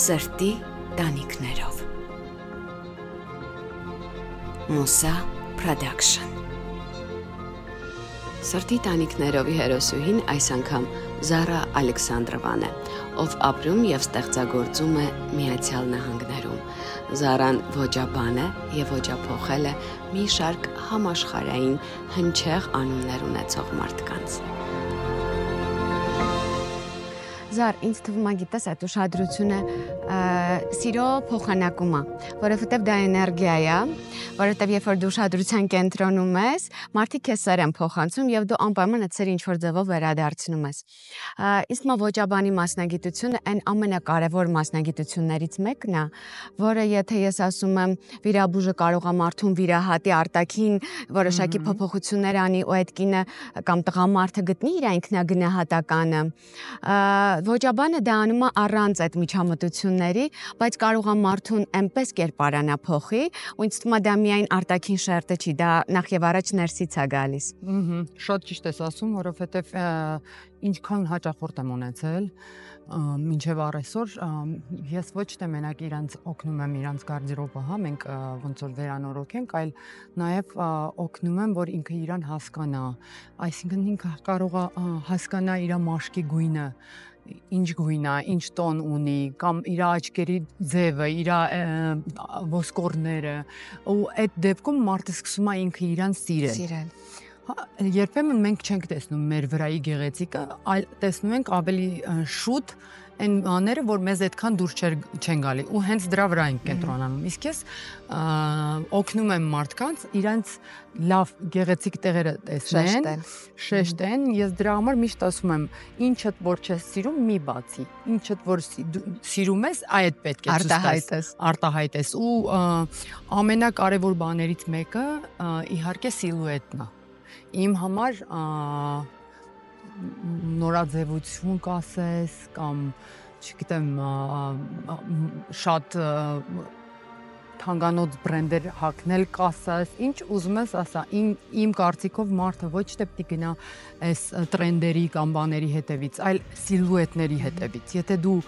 Սրտի տանիքներով Մուսա Production Սրտի տանիքներովի հերոսուհին այս անգամ Զարա Ալեքսանդրովան է, ով ապրում և ստեղծագործում է Միացյալ Նահանգներում։ Զարան ոճաբան է և ոճափոխել է մի շարք համաշխարհային հնչեղ անուններ ունեցող մարդկանց։ Զար, ինձ թվում է գիտես այդ ուշադրությունը սիրո փոխանակում է, որովհետև դա էներգիա է, որովհետև երբ որ դու ուշադրության կենտրոնում ես, մարդիկ քեզ սեր են փոխանցում եւ դու անպայման այդ սերը ինչ-որ ձևով վերադարձնում ես։ Իսկ մա ոճաբանի մասնագիտությունը այն ամենակարևոր մասնագիտություններից մեկն է, որը եթե ես ասում եմ վիրաբույժը կարող է մարդուն վիրահատի արտաքին որոշակի փոփոխություններ անի ու այդ կինը կամ տղամարդը գտնի իր ինքնագնահատականը, ոճաբանը դա անում է առանց այդ միջամտությունների, բայց կարող է մարդուն այնպես կերպարանափոխի, ու ինձ թվում է դա միայն արտաքին շերտը չի, դա նախ եւ առաջ ներսից է գալիս։ Շատ ճիշտ ես ասում, որովհետեւ ինչքան հաճախորդ եմ ունեցել, մինչև առայսօր ես ոչ թե մենակ իրանց օգնում եմ իրանց գարդերոբը, մենք ոնց որ վերանորոգենք, այլ նաև օգնում եմ, որ ինքը իրան հասկանա, այսինքն ինքը կարող է հասկանա իր մաշկի գույնը, ինչ գույն է, ինչ տոն ունի, կամ իր աչքերի ձևը, իր ոսկորները, ու այդ դեպքում մարդը սկսում է ինքը իրան սիրել։ Երբեմն մենք չենք տեսնում մեր վրայի գեղեցիկը, այլ տեսնում ենք ավելի շուտ այն բաները, որ մեզ այդքան դուր չեն գալի, ու հենց դրա վրա ենք կենտրոնանում։ Իսկ ես օգնում եմ մարդկանց իրենց լավ գեղեցիկ տեղերը տեսնեն, շեշտեն, ես դրա համար միշտ ասում եմ, ինչդ որ չես սիրում, մի բացի, ինչդ որ սիրում ես, այդ պետք է արտահայտես, ու ամենակարևոր բաներից մեկը իհարկե սիլուետն է։ Իմ համար նորաձևություն կասես կամ չգիտեմ շատ թանկանոց բրենդեր հագնել կասես, ինչ ուզում ես ասա, իմ կարծիքով մարդը ոչ թե պիտի գնա այս տրենդերի կամ բաների հետևից, այլ սիլուետների հետևից։ Եթե դու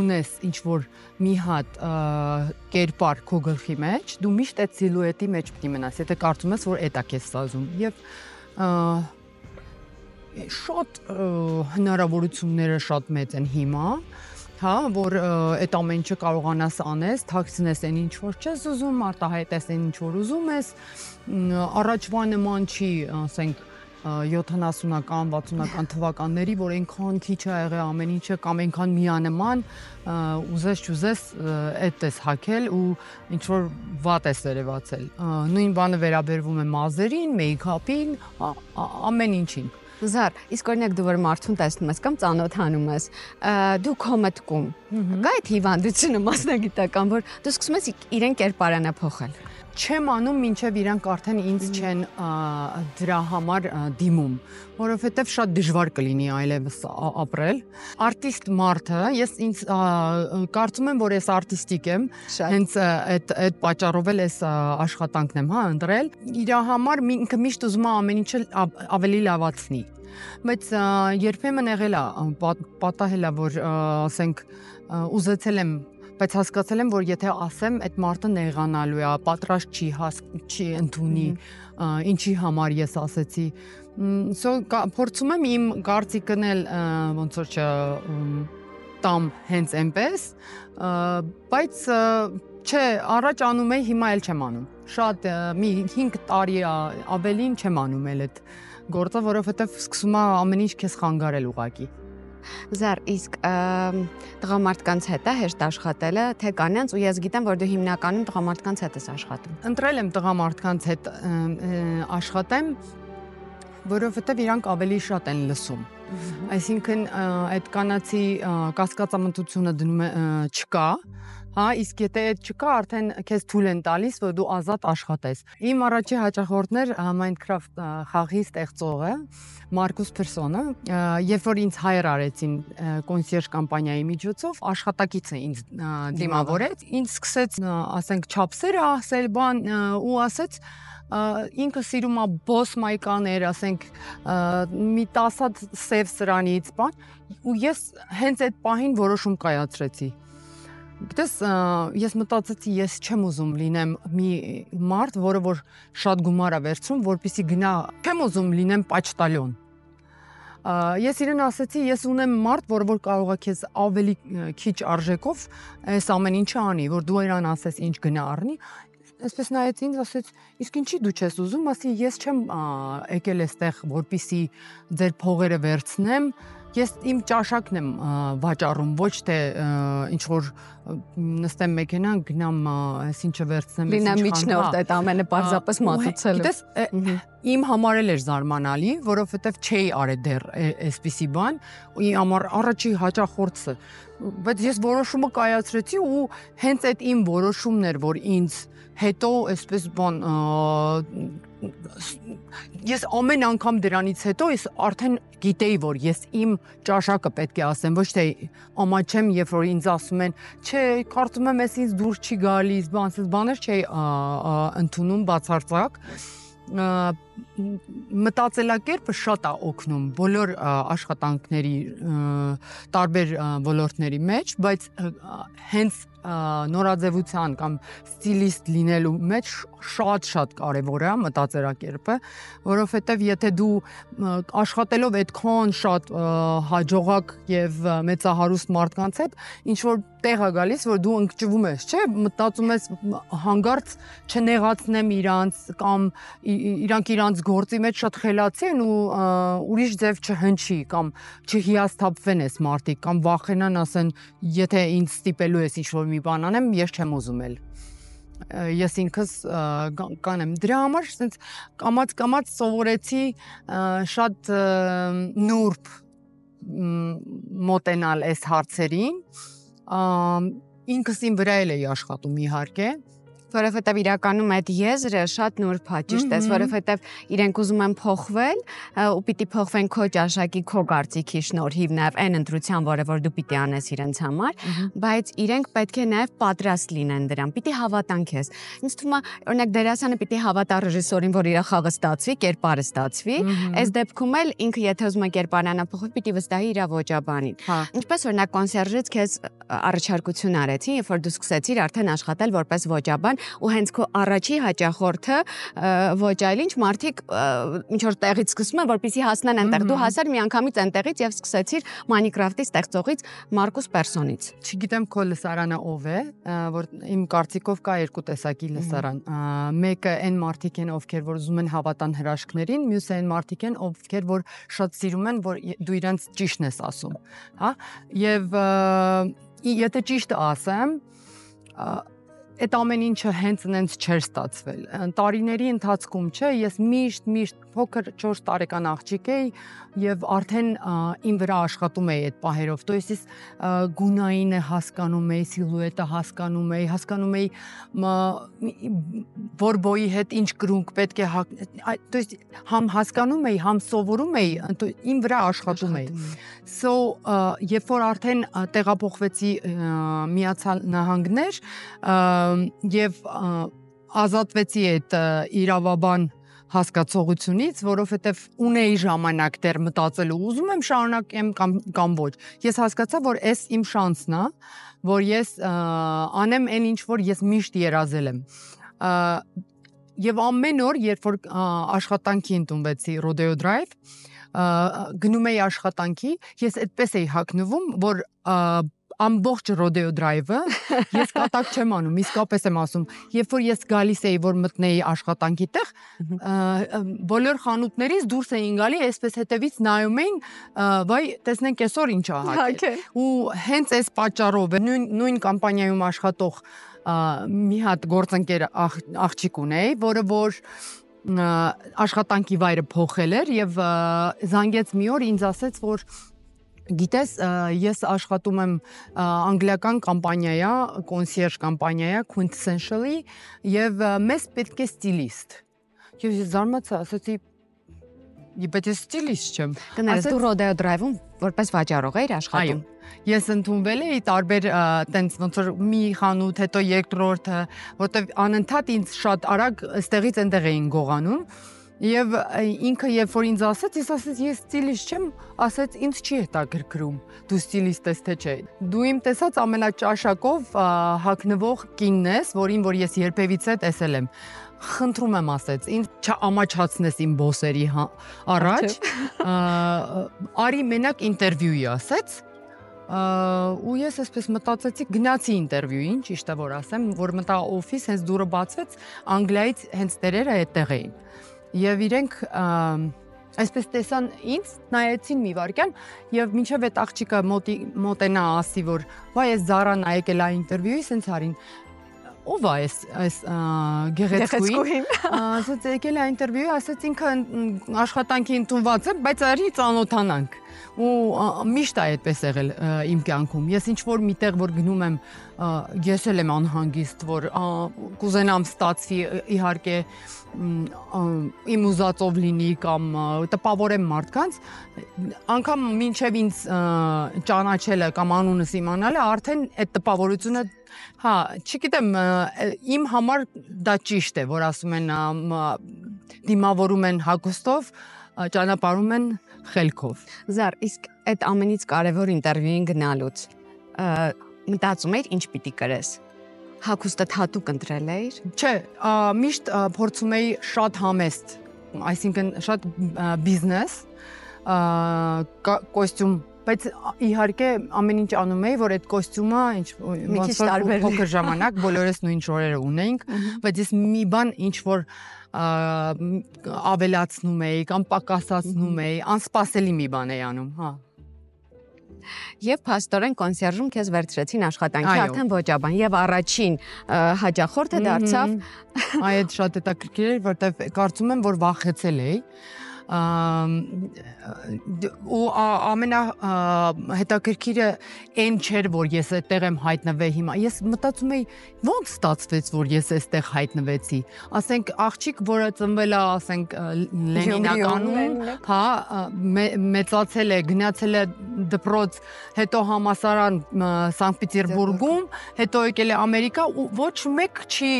ունես ինչ-որ մի հատ կերպար քո գլխի մեջ, դու միշտ այդ սիլուետի մեջ պիտի մնաս, եթե կարծում ես, որ էդ է քեզ սազում։ Եվ շատ հնարավորությունները շատ մեծ են հիմա, հա, որ այդ ամեն ինչը կարողանաս անես, թաքցնես այն ինչ որ չես ուզում, արտահայտես այն ինչ որ ուզում ես, առաջվա նման չի, ասենք 70-ական, 60-ական թվականների, որ այնքան քիչ է եղել ամեն ինչը կամ այնքան միանման, ուզես չուզես այդ ես հագել ու ինչ որ վատ ես երևացել։ Նույն բանը վերաբերվում է մազերին, մեյքափին, ամեն ինչին։ Զար, իսկ օրինակ դու որ մարդուն տեսնում ես կամ ծանոթանում ես, դու քո մտքում կա այդ հիվանդությունը մասնագիտական, որ դու սկսում ես իրեն կերպարանափոխել։ Չեմ անում, մինչև իրանք արդեն ինձ չեն դրա համար դիմում, որովհետև շատ դժվար կլինի այլևս ապրել։ Արտիստ մարդը, ես ինձ կարծում եմ, որ ես արտիստիկ եմ, հենց այդ պատճառով էլ ես աշխատանքն եմ ընտրել։ Իր համար ինքը միշտ ուզում է ամեն ինչը ավելի լավացնի։ Բայց երբեմն եղել է, պատահել է, որ ասենք ուզեցել եմ, բայց հասկացել եմ, որ եթե ասեմ, այդ մարդը նեղանալու է, պատրաստ չի ընդունի, ինչի համար ես ասեցի։ Փորձում եմ իմ կարծիքն էլ ոնց որ չտամ հենց այնպես, բայց չէ, առաջ անում էի, հիմա էլ չեմ անում։ Շատ մի 5 տարի ավելին չեմ անում էլ այդ գործը, որովհետև սկսում է ամեն ինչ քեզ խանգարել ուղղակի։ Զար, իսկ տղամարդկանց հետ է հեշտ աշխատելը, թե կանանց, ու ես գիտեմ, որ դու հիմնականում տղամարդկանց հետ ես աշխատում։ Ընտրել եմ տղամարդկանց հետ աշխատեմ, որովհետև իրանք ավելի շատ են լսում։ Այսինքն այդ կանացի կասկածամտությունը դնում չկա, հա, իսկ եթե այդ չկա, արդեն քեզ թույլ են տալիս, որ դու ազատ աշխատես։ Իմ առաջի հաճախորդներ Minecraft խաղի ստեղծողը Մարկուս Փերսոնը, երբ որ ինձ հայր արեցին կոնսիերժ կամպանիայի միջոցով, աշխատակիցը ինձ դիմավորեց, ինձ սկսեց, ասենք, չափսերը ասել, բան, ու ասեց ինքը սիրում է բոս մայկաներ, ասենք, մի 10 հատ սև սրանից, բան, ու ես հենց այդ պահին որոշում կայացրեցի։ Գիտես, ես մտածեցի, ես չեմ ուզում լինեմ մի մարդ, որը որ շատ գումար է վերցնում, որպեսզի գնա, չեմ ուզում լինեմ պաճտալյոն։ Ես իրեն ասեցի, ես ունեմ մարդ, որը որ կարող է քեզ ավելի քիչ արժեքով այս ամեն ինչը անի, որ դու իրան ասես ինչ գնա առնի, այսպես նայեց ինձ, ասեց, իսկ ինչի դու չես ուզում, ասի, ես չեմ եկել այստեղ, որպեսզի ձեր փողերը վերցնեմ, ես իմ ճաշակն եմ վաճառում, ոչ թե ինչ որ նստեմ մեքենան, գնամ այսինչը վերցնեմ, Լինեմ միջնորդ այդ ամենը պարզապես մատուցել։ Գիտես, իմ համար էլ էր զարմանալի, որովհետև չէի արել դեռ այսպիսի բան, ու իմ առաջի հաճախորդը, բայց ես որոշումը կայացրեցի ու հենց այդ իմ որոշումն էր, որ ինձ հետո այսպես բան ես ամեն անգամ դրանից հետո ես արդեն գիտեի, որ ես իմ ճաշակը պետք է ասեմ, ոչ թե ամաչեմ, երբ որ ինձ ասում են, չէ, կարծում եմ ես ինձ դուրս չի գալիս, բաներ չէի ընդունում բացարձակ, մտածելակերպը շատ է օգնում բոլոր աշխատանքների տարբեր ոլորտների մեջ, բայց հենց նորաձևության կամ ստիլիստ լինելու մեջ շատ կարևոր է մտածելակերպը, որովհետև եթե դու աշխատելով այդքան շատ հաջողակ եւ մեծահարուստ մարդկանց հետ, ինչ որ տեղ է գալիս, որ դու ընկճվում ես, չէ, մտածում ես հանգարց չնեղացնեմ իրանց կամ իրանք իրանց գործի մեջ շատ խելացի են ու ուրիշ ձև չհնչի կամ չհիասթափվեն այս մարդիկ կամ վախենան ասեն, եթե ինձ ստիպելու ես ինչ-որ մի բան անեմ, ես չեմ ուզում էլ։ Ես ինքս կանեմ։ Դրա համար ասենց կամաց սովորեցի շատ նուրբ մոտենալ այս հարցերին։ Ինքս իմ վրա էլ էի աշխատում իհարկե, որովհետև իրականում այդ եզրը շատ նուրբ է, ճիշտ է, որովհետև իրենք ուզում են փոխվել ու պիտի փոխվեն քո ճաշակի, քո կարծիքի շնորհիվ, նաև այն ընտրության, որը դու պիտի անես իրենց համար, բայց իրենք պետք է նաև պատրաստ լինեն դրան, պիտի հավատան քեզ։ Ինձ թվում է, օրինակ դերասանը պիտի հավատա ռեժիսորին, որ իր խաղը ստացվի, կերպարը ստացվի, այս դեպքում էլ ինքը եթե ուզում է կերպարն անափոխել, պիտի վստահի իր ոճաբանին։ Ինչպես օրինակ կոնսերժից քեզ առաջարկություն արեցին, երբ որ դու սկսեցիր արդեն աշխատել որպես ոճաբան ու հենց քո առաջի հաճախորդը ոչ այլ ինչ մարդիկ ինչ որ տեղից սկսում են որպեսզի հասնեն այնտեղ դու հասար միանգամից այնտեղից եւ սկսեցիր Minecraft-ի ստեղծողից Մարկուս Պերսոնից Չգիտեմ քո լսարանը ով է որ իմ կարծիքով կա երկու տեսակի լսարան մեկը այն մարդիկ են ովքեր որ ուզում են հավատան հրաշքներին մյուսը այն մարդիկ են ովքեր որ շատ սիրում են որ դու իրենց ճիշտն ես ասում հա եւ եթե ճիշտ ասեմ այդ ամեն ինչը հենց այնց չէր ստացվել։ Տարիների ընթացքում, չէ, ես միշտ փոքր 4 տարեկան աղջիկ էի եւ արդեն իմ վրա աշխատում էի այդ պահերով։ То есть գունայինը հասկանում էի, սիլուետը հասկանում էի որ բոյի հետ ինչ կրունկ պետք է то есть համ հասկանում էի, համ սովորում էի, իմ վրա աշխատում էի։ So երբ որ արդեն տեղափոխվեցի Միացյալ Նահանգներ եւ ազատվեցի այդ իրավաբան հասկացողությունից, որովհետեւ ունեի ժամանակ դեռ մտածելու, ուզում եմ շարունակեմ կամ ոչ։ Ես հասկացա, որ այս իմ շանսն է, որ ես անեմ այն ինչ որ ես միշտ երազել եմ։ Եվ ամեն օր, երբ որ աշխատանքի ընդունվեցի Rodeo Drive, գնում էի աշխատանքի, ես այդպես էի հագնվում, որ ամբողջ Rodeo Drive-ը ես կատակ չեմ անում, իսկապես եմ ասում, երբ որ ես գալիս էի, որ մտնեի աշխատանքի տեղ, բոլոր խանութներից դուրս էին գալի, այսպես հետևից նայում էին, վայ, տեսնենք այսօր ինչ ա հագել։ Ու հենց այս պատճառով նույն կամպանիայում աշխատող մի հատ գործընկեր աղջիկ ունեի, որը որ աշխատանքի վայրը փոխել էր եւ զանգեց մի օր ինձ ասեց, որ Գիտես, ես աշխատում եմ անգլիական կամպանիայա, կոնսիերժ կամպանիայա, Quintessentially, եւ մեզ պետք է ստիլիստ։ Եվ ես զարմացա, ասացի, բայց ես ստիլիստ չեմ։ Կներես դու Rodeo Drive-ում որպես վաճառող էիր աշխատում։ Այո։ Ես ընդունվել էի տարբեր տենց ոնց որ մի խանութ, հետո երկրորդը, որտեվ անընդհատ ինձ շատ արագ այստեղից այնտեղ էին գողանում։ Եվ ինքը երբ որ ինձ ասաց, ես ստիլիստ չեմ, ասաց ինձ չի հետաքրքրում։ Դու ստիլիստ ես թե չէ։ Դու իմ տեսած ամենաճաշակով հագնվող կինն ես, որին որ ես երբևիցե տեսել եմ։ Խնդրում եմ ասեց, ինձ չամաչացնես իմ բոսերի առաջ։ Արի մենակ ինտերվյուի ասեց։ Ու ես այսպես մտածեցի, գնացի ինտերվյուին, ճիշտ է որ ասեմ, որ մտա օֆիս, հենց դուրը բացվեց, Անգլիայից հենց տերերը այդտեղ էին։ Եվ իրենք այսպես տեսան ինձ, նայեցին մի վարքյան եւ մինչեւ այդ աղջիկը մոտենա ասի, որ վայ ես Զարան եկել է ինտերվյուի, սենց արին։ Ով է այս գեղեցկուին։ Ասաց եկել է ինտերվյուի, ասաց ինքը աշխատանքի ընդունված է, բայց արի ծանոթանանք։ Ու միշտ է այդպես եղել իմ կյանքում։ Ես ինչ որ միտեղ որ գնում եմ, ես էլ եմ անհանգիստ, որ կուզենամ ստացվի, իհարկե իմ ուզածով լինի կամ տպավորեմ մարդկանց, անգամ մինչև ինձ ճանաչելը կամ անունս իմանալը արդեն այդ տպավորությունը, հա, չգիտեմ, իմ համար դա ճիշտ է, որ ասում են դիմավորում են հագուստով, ճանապարհում են խելքով։ Զար, իսկ այդ ամենից կարևոր ինտերվյուին գնալուց մտածում ես ինչ պիտի կրես։ Հագուստը հատուկ ընտրել էիր։ Չէ, միշտ փորձում էի շատ համեստ, այսինքն շատ բիզնես, կոստյում, բայց իհարկե ամեն ինչ անում էի, որ այդ կոստյումը փոքր ժամանակ բոլորս նույն շորերը ունեինք, բայց ես մի բան ինչ որ ավելացնում էի կամ պակասացնում էի, անսպասելի մի բան էի անում, հա։ Եվ փաստորեն կոնսերժում քեզ վերցրեցին աշխատանքի արդեն ոճաբան եւ առաջին հաճախորդը դարձավ այդ շատ հետաքրքիր էր, որտեվ կարծում եմ որ վախեցել էի ու ամենահետաքրքիրը այն չէր որ ես այդտեղ եմ հայտնվել հիմա ես մտածում էի ոնց ստացվեց որ ես այստեղ հայտնվեցի ասենք աղջիկ որը ծնվել է ասենք Լենինականում հա մեծացել է գնացել է դպրոց հետո համալսարան Սանկտ Պետերբուրգում հետո եկել է Ամերիկա ու ոչ մեկ չի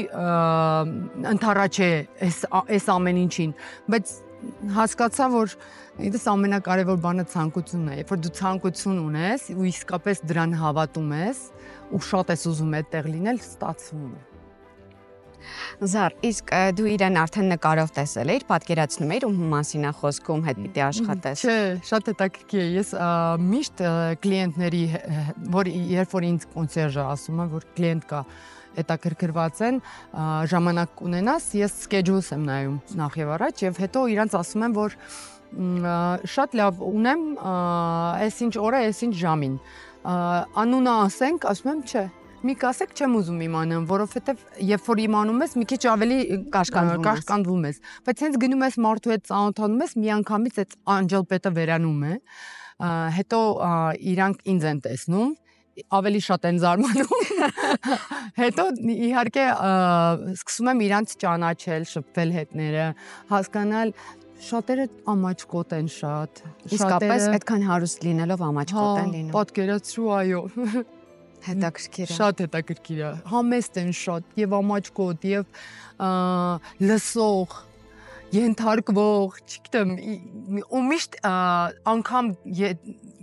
ընդառաջ է այս ամեն ինչին բայց հասկացա որ Իդես ամենակարևոր բանը ցանկությունն է, երբ որ դու ցանկություն ունես ու իսկապես դրան հավատում ես ու շատ ես ուզում այդտեղ լինել, ստացվում է։ Զար, իսկ դու իրեն արդեն նկարով տեսել էիր, պատկերացնում էիր ում մասին է խոսքում, հետ պիտի աշխատես։ Չէ, շատ հետաքրքիր է։ Ես միշտ կլիենտների, որ երբ որ ինձ կոնսերժը ասում են, որ կլիենտ կա հետաքրքրված են, ժամանակ ունենաս, ես schedule-ս եմ նայում նախ եւ առաջ եւ հետո իրանց ասում եմ, որ շատ լավ ունեմ, այսինչ օրը, այսինչ ժամին։ Անունը ասենք, ասում եմ, չէ։ Մի կասեք չեմ ուզում իմանամ, որովհետեւ երբ որ իմանում ես, մի քիչ ավելի կաշկանդվում ես, բայց հենց գնում ես մարդու հետ ծանոթանում ես, միանգամից այդ անջելպետը վերանում է, հետո իրանք ինձ են տեսնում ավելի շատ են զարմանում։ Հետո իհարկե սկսում եմ իրանց ճանաչել, շփվել հետները, հասկանալ շատերը ամաչկոտ են շատ։ Իսկապես այդքան հարուստ լինելով ամաչկոտ են լինում։ Պատկերացրու, այո։ Հետաքրքիր է։ Շատ հետաքրքիր է։ Համեստ են շատ եւ ամաչկոտ եւ լսող, ենթարկվող, չգիտեմ, ու միշտ անգամ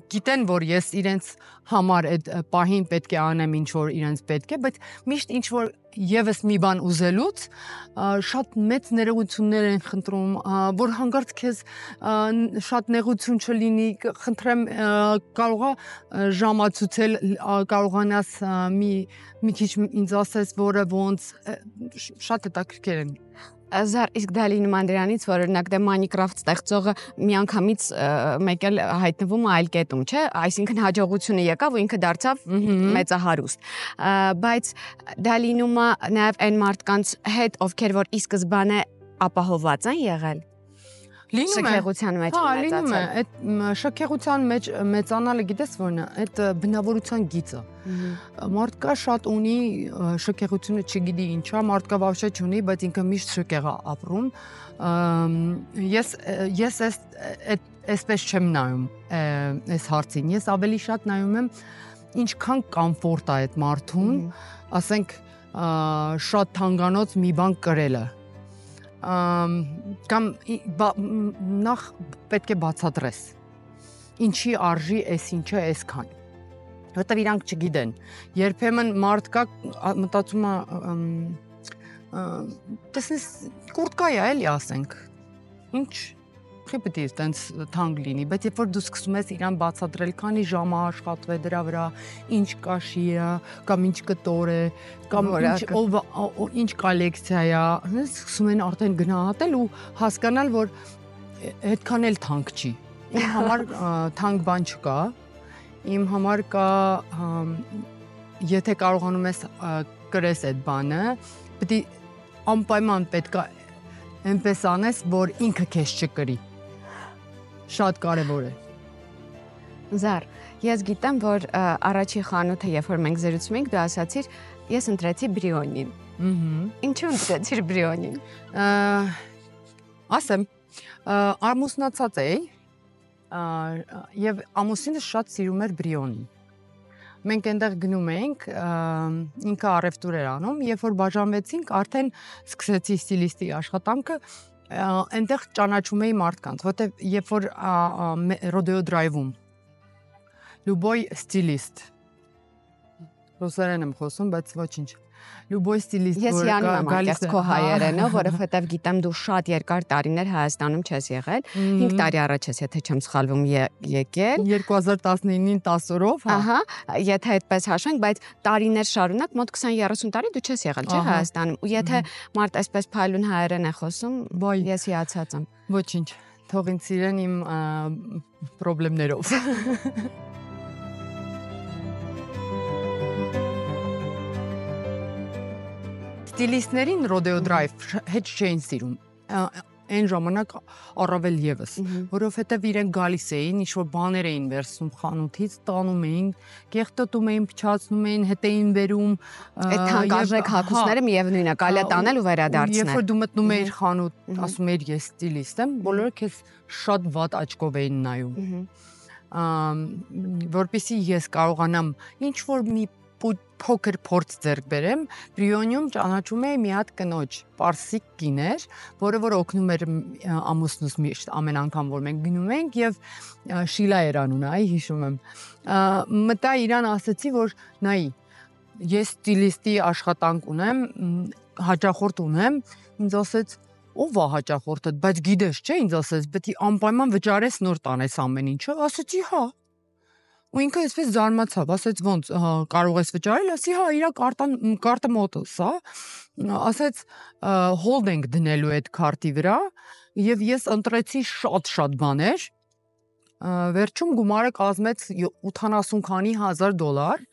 գիտեն որ ես իրենց համար այդ պահին պետք է անեմ ինչ որ իրենց պետք է, բայց միշտ ինչ որ եւս մի բան ուզելուց շատ մեծ ներողություններ են խնդրում, որ հանկարծ քեզ շատ նեղություն չլինի, խնդրեմ կարողա ժամացուցել, կարողանաս մի քիչ ինձ ասես, որը ոնց շատ հետաքրքիր են։ Զար, իսկ դա լինում է դրանից, որ օրինակ դե Minecraft ստեղծողը միանգամից մեկ էլ հայտնվում է այլ կետում, չէ՞, այսինքն հաջողությունը եկավ ու ինքը դարձավ մեծահարուստ։ Բայց դա լինում է նաև այն մարդկանց հետ, ովքեր որ ի սկզբանե ապահովված են եղել։ Լինում է շքեղության մեջ լինում է, այդ շքեղության մեջ մեծանալը գիտես որն է, այդ բնավորության գիծը։ Մարդկա շատ ունի շքեղությունը չգիտի ինչա, մարդկա вообще չունի, բայց ինքը միշտ շքեղ է ապրում։ Ես այսպես չեմ նայում այս հարցին, ես ավելի շատ նայում եմ ինչքան կոմֆորտ է այդ մարդուն, ասենք շատ թանկանոց մի բան կրելը։ կամ նախ պետք է բացատրես ինչի արժի էս ինչը այսքան որտեվ իրանք չգիտեն երբեմն մարդ կա մտածում է տեսնես կուրտկա է էլի ասենք ինչ Չի պետք է այդպես թանկ լինի, բայց երբ որ դու սկսում ես իրան բացատրել, քանի ժամ է աշխատվել դրա վրա, ինչ կաշի է, կամ ինչ կտոր է, կամ ինչ կոլեկցիա է, սկսում են արդեն գնահատել ու հասկանալ, որ այդքան էլ թանկ չի։ Իմ համար թանկ բան չկա։ Իմ համար կա եթե կարողանում ես կրես այդ բանը, պետք է անպայման պետք է այնպես անես, որ ինքը քեզ չկրի։ Շատ կարևոր է։ Զար, ես գիտեմ, որ առաջի խանութը, երբ որ մենք զրուցում ենք, դու ասացիր, ես ընտրեցի Բրիոնին։ Ինչու ընտրեցիր Բրիոնին։ Ասեմ, ամուսնացած էի, եւ ամուսինս շատ սիրում էր Բրիոնին։ Մենք այնտեղ գնում էինք, ինքը առևտուր էր անում, երբ որ բաժանվեցինք, արդեն սկսեցի ստիլիստի աշխատանքը, այնտեղ ճանաչում էի մարդկանց, որտեղ երբ որ Rodeo Drive-ում Լյուբոյ ստիլիստ ռուսերեն եմ խոսում, բայց ոչինչ Լյուբոյ ստիլիստ Ես հիանում եմ անկեղծ քո հայերենը, որովհետև գիտեմ դու շատ երկար տարիներ Հայաստանում չես եղել, 5 տարի առաջ ես, եթե չեմ սխալվում, եկել 2019-ին 10 օրով, ահա, եթե այդպես հաշվենք, բայց տարիներ շարունակ մոտ 20-30 տարի դու չես եղել, չէ՞ Հայաստանում, ու եթե մարդ այսպես փայլուն հայերեն է խոսում, ես հիացած եմ։ Ոչինչ, թող ինձ սիրեն իմ պրոբլեմներով։ Ստիլիստներին Rodeo Drive հետ չէին սիրում, այն ժամանակ առավել եւս, որովհետեւ իրենք գալիս էին, ինչ-որ բաներ էին վերցնում խանութից, տանում էին, կեղտոտում էին, փչացնում էին, հետ էին բերում, այդ թանկարժեք հագուստները միևնույն է, կարելի է տանել ու վերադարձնել։ Երբ որ դու մտնում էիր խանութ, ասում էիր ես ստիլիստ եմ, բոլորը քեզ շատ վատ աչքով էին նայում։ Որպեսզի ես կարողանամ ինչ-որ մի փոքր փորձ ձեռք բերեմ, Բրիոնիում ճանաչում էի մի հատ կնոջ, պարսիկ կիներ, որը որ օգնում էր ամուսնուս միշտ ամեն անգամ որ մենք գնում ենք եւ Շիլա էր անունը, այ հիշում եմ։ Մտա իրան ասացի, որ նայի, ես ստիլիստի աշխատանք ունեմ, հաճախորդ ունեմ, ինձ ասեց ով է հաճախորդդ, բայց գիտես չէ, ինձ ասեց, պետք է անպայման վճարես նոր տանես ամեն ինչը, ասեցի հա։ Ու ինքը այսպես զարմացավ, ասեց ոնց կարող ես վճարել, ասի հա իրա կարտը մոտս, հա։ Ասեց hold ենք դնելու այդ քարտի վրա եւ ես ընտրեցի շատ բաներ։ Վերջում գումարը կազմեց 80 քանի հազար դոլար։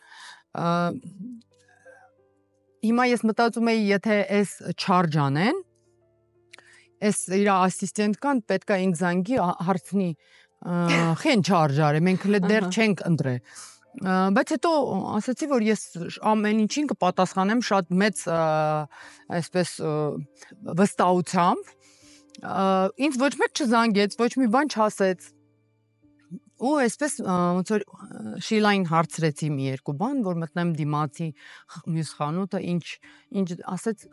Հիմա ես մտածում եի, եթե այս charge անեն, այս իր ասիստենտ կան, պետք է ինձ զանգի հարցնի խեն չարժար է, մենք դեռ չենք ընտրել, բայց հետո ասացի, որ ես ամեն ինչին կպատասխանեմ շատ մեծ այսպես վստահությամբ, ինձ ոչ մեկ չզանգեց, ոչ մի բան չասեց, ու այսպես ոնց որ Շիլային հարցրեցի մի երկու բան, որ մտնեմ դիմացի մյուս խանութը, ինչ ասեց,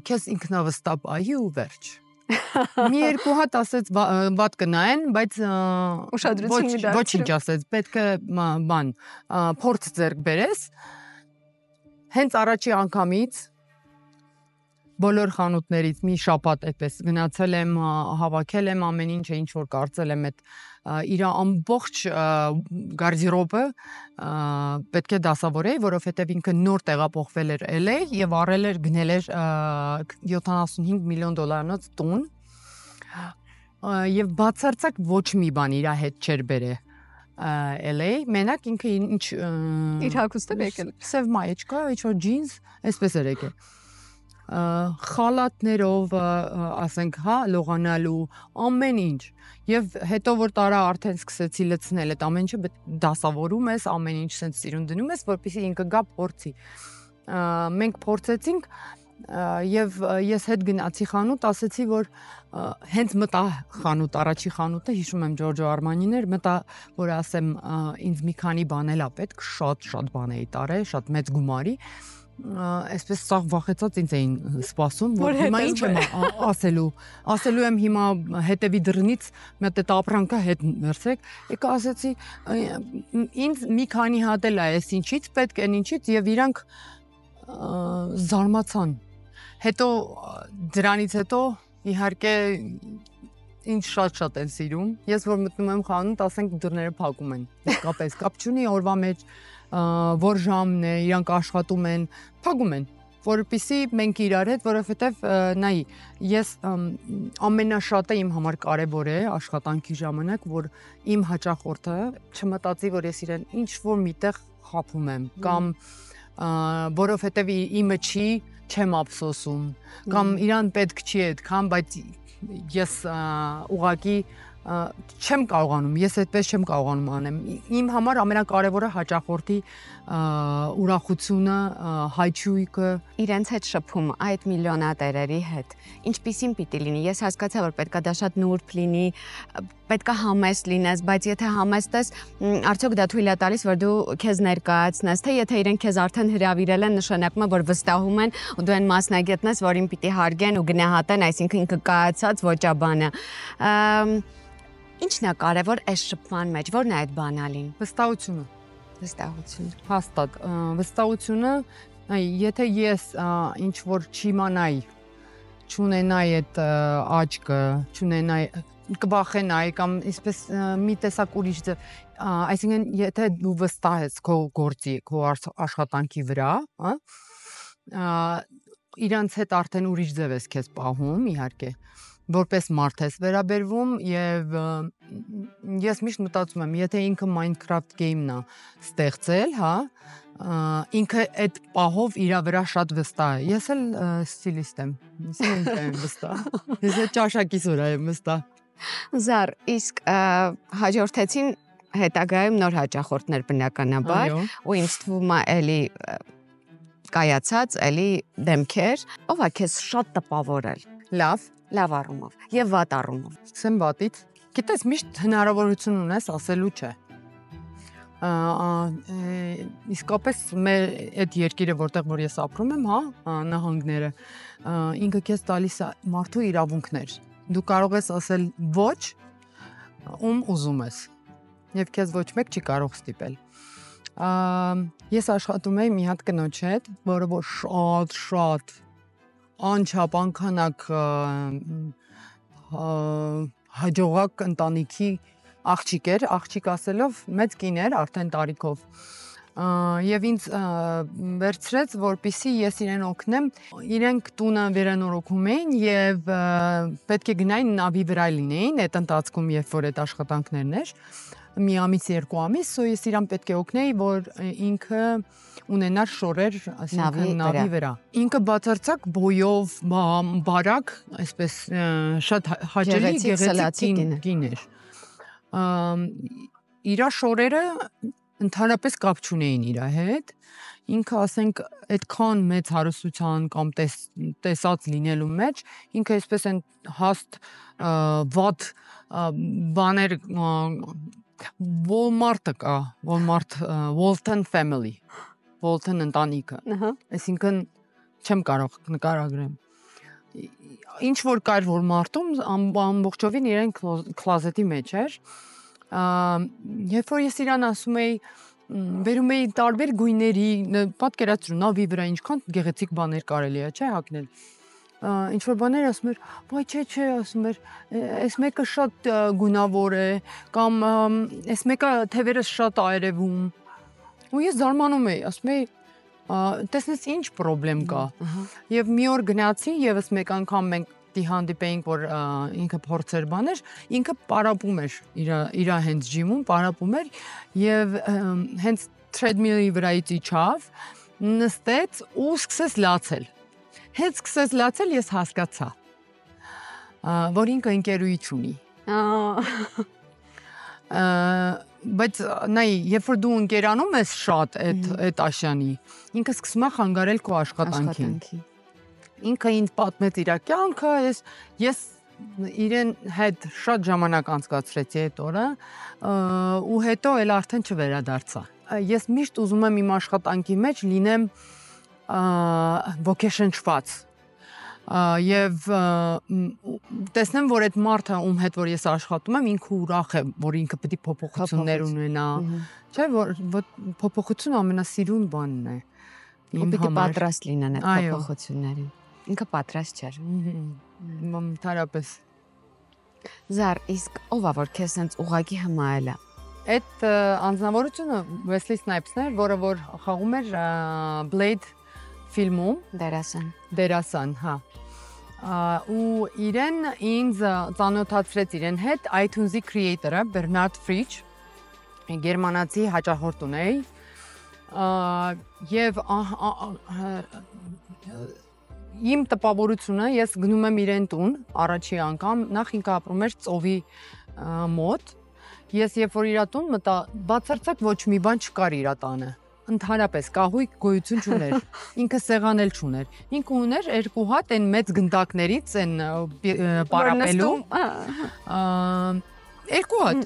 քեզ ինքնավստահ բայի ու վերջ։ Մի երկու հատ ասեց վատ կնայեն, բայց ոչինչ ասեց, պետք է բան փորձ ձեռք բերես։ Հենց առաջի անգամից բոլոր խանութներից մի շաբաթ այդպես գնացել եմ, հավաքել եմ ամեն ինչը, ինչ որ կարծել եմ այդ իր ամբողջ գարդերոբը պետք է դասավորեի, որովհետև ինքը նոր տեղափոխվել էր LA եւ առել էր գնել էր 75 միլիոն դոլարանոց տուն եւ բացարձակ ոչ մի բան իր հետ չէր բերել LA, մենակ ինքը ինչ իր հագուստը եկել սև մայեչկա, ինչ որ ջինս, այսպես էր եկել խալատներով, ասենք, հա, լողանալու, ամեն ինչ։ Եվ հետո որ տարա արդեն սկսեցի լցնել այդ ամեն ինչը, դասավորում ես, ամեն ինչ sense սիրուն դնում ես, որպեսզի ինքը գա փորձի։ Մենք փորձեցինք եւ ես հետ գնացի խանութ, ասեցի, որ հենց մտա խանութ, առաջի խանութը, հիշում եմ Ջորջո Արմանիներ, մտա, որ ասեմ, ինձ մի քանի բան էլա պետք, շատ բան էի տարել, շատ մեծ գումարի։ այսպես սաղ վախեցած ինձ էին սպասում, որ հիմա ինչ եմ ասելու եմ հիմա հետևի դռնից մի հատ ապրանքը հետ վերցրեք, եկա ասեցի ինձ մի քանի հատ էլ է այս ինչից պետք են ինչից եւ իրանք զարմացան։ Հետո դրանից հետո իհարկե ինձ շատ են սիրում։ Ես որ մտնում եմ խանութ, ասենք դռները փակում են։ Իսկապես կապ չունի օրվա մեջ որ ժամն է, իրանք աշխատում են, փակում են, որպեսզի մենք իրար հետ, որովհետև նայի, ես ամենաշատը իմ համար կարևոր է աշխատանքի ժամանակ, որ իմ հաճախորդը չմտածի, որ ես իրեն ինչ որ միտեղ խափում եմ, կամ որովհետև իմը չի, չեմ ափսոսում, կամ իրան պետք չի այդքան, բայց ես ուղղակի չեմ կարողանում, ես այդպես չեմ կարողանում անեմ։ Իմ համար ամենակարևորը հաճախորդի ուրախությունը, հայչույքը, իրենց հետ շփում այդ միլիոնատերերի հետ։ Ինչպիսին պիտի լինի։ Ես հասկացա, որ պետքա դա շատ նուրբ լինի, պետքա համեստ լինես, բայց եթե համեստ ես, արդյոք դա թույլ է տալիս, որ դու քեզ ներկայացնես, թե եթե իրենք քեզ արդեն հրավիրել են, նշանակում է, որ վստահում են ու դու այն մասնագետն ես, որին պիտի հարգեն ու գնահատեն, այսինքն ինքը կայացած ոճաբանը։ Ինչ՞ն է կարևոր այս շփման մեջ, ո՞րն է այդ բանալին։ Վստահությունը։ Հաստատ, վստահությունը, եթե ես ինչ որ չիմանայի, չունենայի այդ աչքը, չունենայի, կվախենայի կամ այսպես մի տեսակ ուրիշ ձև, այսինքն եթե դու վստահ ես քո գործի, քո աշխատանքի վրա, իրանց հետ արդեն ուրիշ ձև ես քեզ պահում, իհարկե որպես մարդ ես վերաբերվում եւ ես միշտ մտածում եմ, եթե ինքը Minecraft game-ն է ստեղծել, հա, ինքը այդ պահով իր վրա շատ վստահ է։ Ես էլ ստիլիստ եմ, եմ վստահ։ Ես էլ ճաշակիս վրա եմ վստահ։ Զար, իսկ հաջորդեցին հետագայում նոր հաճախորդներ բնականաբար, ու ինձ թվում է էլի կայացած, էլի դեմքեր, ով է քեզ շատ տպավորել։ Լավ առումով եւ վատ առումով։ Սկսեմ վատից։ Գիտես, միշտ հնարավորություն ունես ասելու չէ։ Իսկապես մեր այդ երկիրը, որտեղ որ ես ապրում եմ, հա, նահանգները, ինքը քեզ տալիս է մարդու իրավունքներ։ Դու կարող ես ասել ոչ, ում ուզում ես։ Եվ քեզ ոչ մեկ չի կարող ստիպել։ Ես աշխատում եմ մի հատ կնոջ հետ, որը որ շատ անչափ անքանակ հաջողակ ընտանիքի աղջիկ էր, աղջիկ ասելով մեծ կին էր արդեն տարիքով եւ ինձ վերցրեց, որպեսզի ես իրեն օգնեմ, իրենք տունը վերանորոգում էին եւ պետք է գնային նավի վրա լինեին այդ ընթացքում, երբ որ այդ աշխատանքներն էր, մի ամիս, երկու ամիս, ես իրան պետք է օգնեի, որ ինքը ունենար շորեր, այսինքն նավի վրա։ Ինքը բացարձակ բոյով, բարակ, այսպես շատ հաճելի գեղեցիկ կին էր։ Իրա շորերը ընդհանրապես կապ չունեին իր հետ։ Ինքը, ասենք, այդքան մեծ հարստության կամ տեսած լինելու մեջ, ինքը այսպես են հաստ վատ բաներ Walmart-ը կա, Walton family, Walton ընտանիքը, այսինքն չեմ կարող նկարագրեմ։ Ինչ որ կար, որ մարդում ամբողջովին իրեն քլազետի մեջ էր, երբ որ ես իրան ասում էի, վերում էի տարբեր գույների, պատկերացրու նավի վրա ինչքան գեղեցիկ բաներ կարելի է, չէ, հագնել։ Ինչ որ բաներ ասում էր, «Ոայ, չէ», ասում էր, «Այս մեկը շատ գունավոր է» կամ «Այս մեկը թևերս շատ այրևում»։ Ու ես զարմանում էի, ասում էի, «Տեսնես ինչ պրոբլեմ կա»։ Եվ մի օր գնացի, եւս մեկ անգամ մենք հանդիպեինք, որ ինքը փորձեր բաներ, ինքը պարապում էր իր հենց ջիմում, պարապում էր եւ հենց treadmill-ի վրայից իջավ, նստեց ու սկսեց լացել։ Հենց սկսեց լացել, ես հասկացա, որ ինքը ընկերուհի չունի։ Բայց նայ, երբ որ դու ընկերանում ես շատ այդ աշյանի, ինքը սկսում է խանգարել քո աշխատանքին։ Ինքը ինձ պատմեց իր կյանքը, ես իրեն հետ շատ ժամանակ անցկացրեցի այդ օրը, ու հետո էլ արդեն չվերադարձա։ Ես միշտ ուզում եմ իմ աշխատանքի մեջ լինեմ ոգեշնչված եւ տեսնեմ, որ այդ մարդը ում հետ որ ես աշխատում եմ, ինքը ուրախ է, որ ինքը պետք է փոփոխություններ ունենա, չէ՞ որ փոփոխությունը ամենասիրուն բանն է։ Պետք է պատրաստ լինեն այդ փոփոխություններին։ Ինքը պատրաստ չէր։ Ընդհանրապես։ Զար, իսկ ով է որ քեզ sense ուղակի հմայել է։ Այդ անձնավորությունը Wesley Snipes-ն էր, որը որ խաղում էր Blade ֆիլմում, դերասան, հա։ Ու իրեն ինձ ծանոթացրեց իրեն հետ iTunes-ի creator-ը Bernard Fritsch, գերմանացի հաճախորդ ունեի, եւ իմ տպավորությունը ես գնում եմ իրեն տուն առաջի անգամ, նախ ինքը ապրում էր ծովի մոտ, ես երբ որ իր տուն մտա, բացարձակ ոչ մի բան չկար իր տանը, ընդհանրապես կահույք գոյություն չուներ, ինքը սեղան էլ չուներ, ինքը ուներ երկու հատ այն մեծ գնդակներից, այն պարապելու, երկու հատ,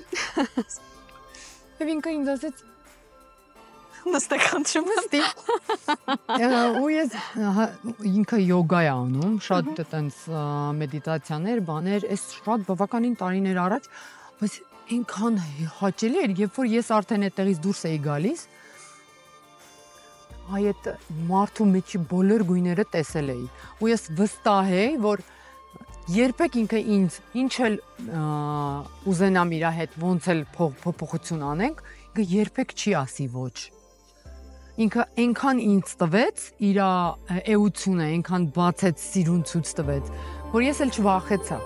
եւ ինքը ինձ ասեց նստեք խնդրում ու ես ինքը յոգա է անում, շատ այտենց մեդիտացիաներ, բաներ, այս շատ բավականին տարիներ առաջ, բայց այնքան հաճելի էր, երբ որ ես արդեն այդտեղից դուրս էի գալիս, այդ մարդու մեջի բոլոր գույները տեսել էի, ու ես վստահ էի, որ երբեք ինքը ինձ ինչ էլ ուզենամ իր հետ ոնց էլ փոփոխություն անենք, ինքը երբեք չի ասի ոչ։ Ինքը այնքան ինձ տվեց, իր էությունը այնքան բացեց, սիրուն ցույց տվեց, որ ես էլ չվախեցա։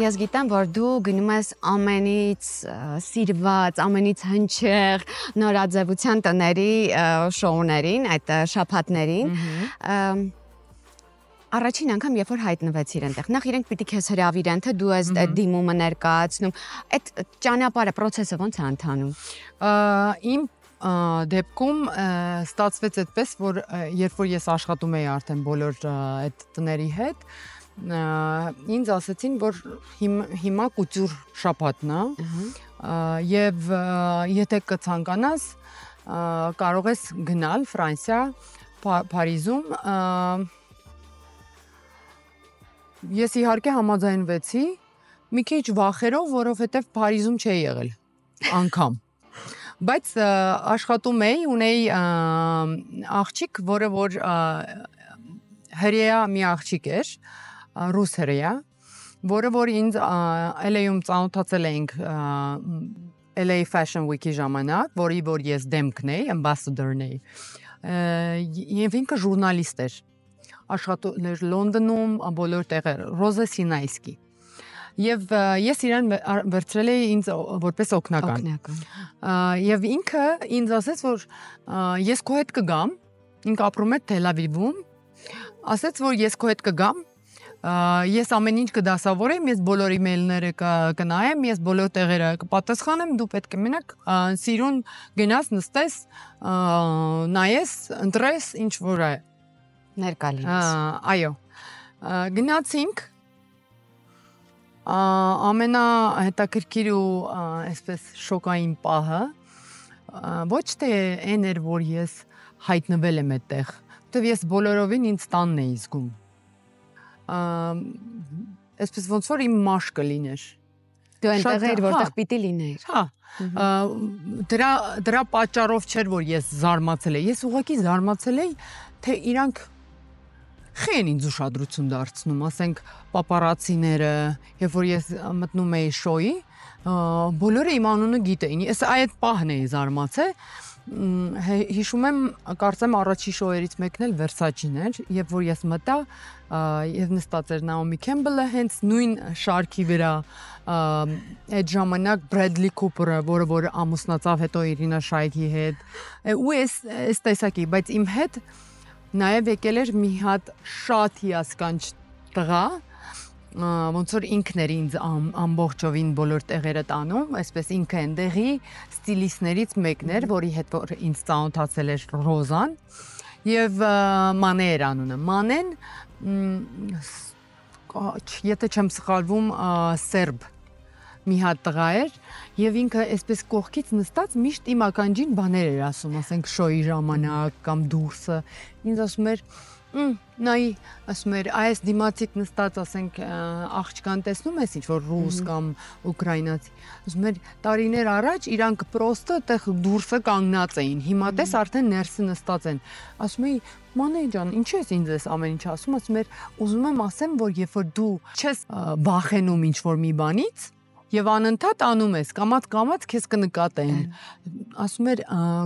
Ես գիտեմ, որ դու գնում ես ամենից սիրված, ամենից հնչեղ նորաձևության տների շոուներին, այդ շաբաթներին։ Առաջին անգամ երբ որ հայտնվեցիր այնտեղ, նախ իրենք պիտի քեզ հրավիրեն, թե դու ես այդ դիմումը ներկայացնում, այդ ճանապարհը, process-ը ոնց է ընթանում։ Իմ դեպքում ստացվեց այդպես, որ երբ որ ես աշխատում էի արդեն բոլոր այդ տների հետ, ինձ ասացին, որ հիմա կուտյուր շաբաթն է, եւ եթե կցանկանաս, կարող ես գնալ Ֆրանսիա, Փարիզում, ես իհարկե համաձայնվեցի, մի քիչ վախերով, որովհետեւ Փարիզում չէի եղել անգամ։ Բայց աշխատում էի, ունեի աղջիկ, որը որ հրեա մի աղջիկ էր, ռուս հրեա, որը որ ինձ LA-ում ծանոթացել էինք LA Fashion Week-ի ժամանակ, որի որ ես դեմքն էի, ambassador-ն էի, եւ ինքը ժուրնալիստ էր, աշխատում էր Լոնդոնում, բոլոր տեղեր, Ռոզա Սինայսկի, եւ ես իրան վերցրել էի ինձ որպես օգնական, եւ ինքը ինձ ասեց, որ ես քո հետ կգամ, ինքը ապրում է Թել Ավիվում, ասեց, որ ես քո հետ կգամ, ես ամեն ինչ կդասավորեմ, ես բոլոր email-ները կնայեմ, ես բոլոր տեղերը կպատասխանեմ, դու պետք է մենակ սիրուն գնաս, նստես, նայես, ընտրես, ինչ որ է ներկա լինես։ Այո։ Գնացինք, ամենահետաքրքիր ու այսպես շոկային պահը ոչ թե այն էր, որ ես հայտնվել եմ այդտեղ, որտեվ ես բոլորովին ինձ տանն էի զգում։ Այսպես ոնց որ իմ մաշկը լիներ։ Դու այնտեղ էր, որտեղ պիտի լինեիր։ Հա։ Դրա պատճառով չէր, որ ես զարմացել էի։ Ես ուղղակի զարմացել էի, թե իրանք խեն ինձ ուշադրություն դարձնում, ասենք պապարացիները, երբ որ ես մտնում էի շոուի, բոլորը իմ անունը գիտեին։ Ես այդ պահն էի զարմացել։ Հիշում եմ, կարծեմ առաջի շոուերից մեկն էլ Versace-ն էր, երբ որ ես մտա, եւ նստած էր Naomi Campbell-ը հենց նույն շարքի վրա, այդ ժամանակ Bradley Cooper-ը, որը որ ամուսնացավ հետո Իրինա Շայքի հետ, ու այս տեսակի, բայց իմ հետ նաեւ եկել էր մի հատ շատ հիասքանչ տղա, ոնց որ ինքն էր ինձ ամբողջովին բոլոր տեղերը տանում, այսպես ինքը այնտեղի ստիլիստներից մեկն էր, որի հետ որ ինձ ծանոթացել էր Ռոզան, եւ Մանե էր անունը։ Մանեն եթե չեմ սխալվում, սերբ մի հատ տղա էր եւ ինքը այսպես կողքից նստած միշտ իմ ականջին բաներ էր ասում, ասենք շոյի ժամանակ կամ դուրսը։ Ինձ ասում էր նայ, ասում էր, այս դիմացիդ նստած, ասենք, աղջկան տեսնում ես ինչ որ ռուս կամ ուկրաինացի։ Ասում էր, տարիներ առաջ իրանք պրոստը այդտեղ դուրսը կանգնած էին։ Հիմա տես արդեն ներսը նստած են։ Ասում էի, Մանե ջան, ինչու ես ինձ այս ամեն ինչ ասում, ասում էր, ուզում եմ ասեմ, որ երբ որ դու չես վախենում ինչ որ մի բանից, եւ անընդհատ անում ես, կամած քեզ կնկատեն։ Ասում էր,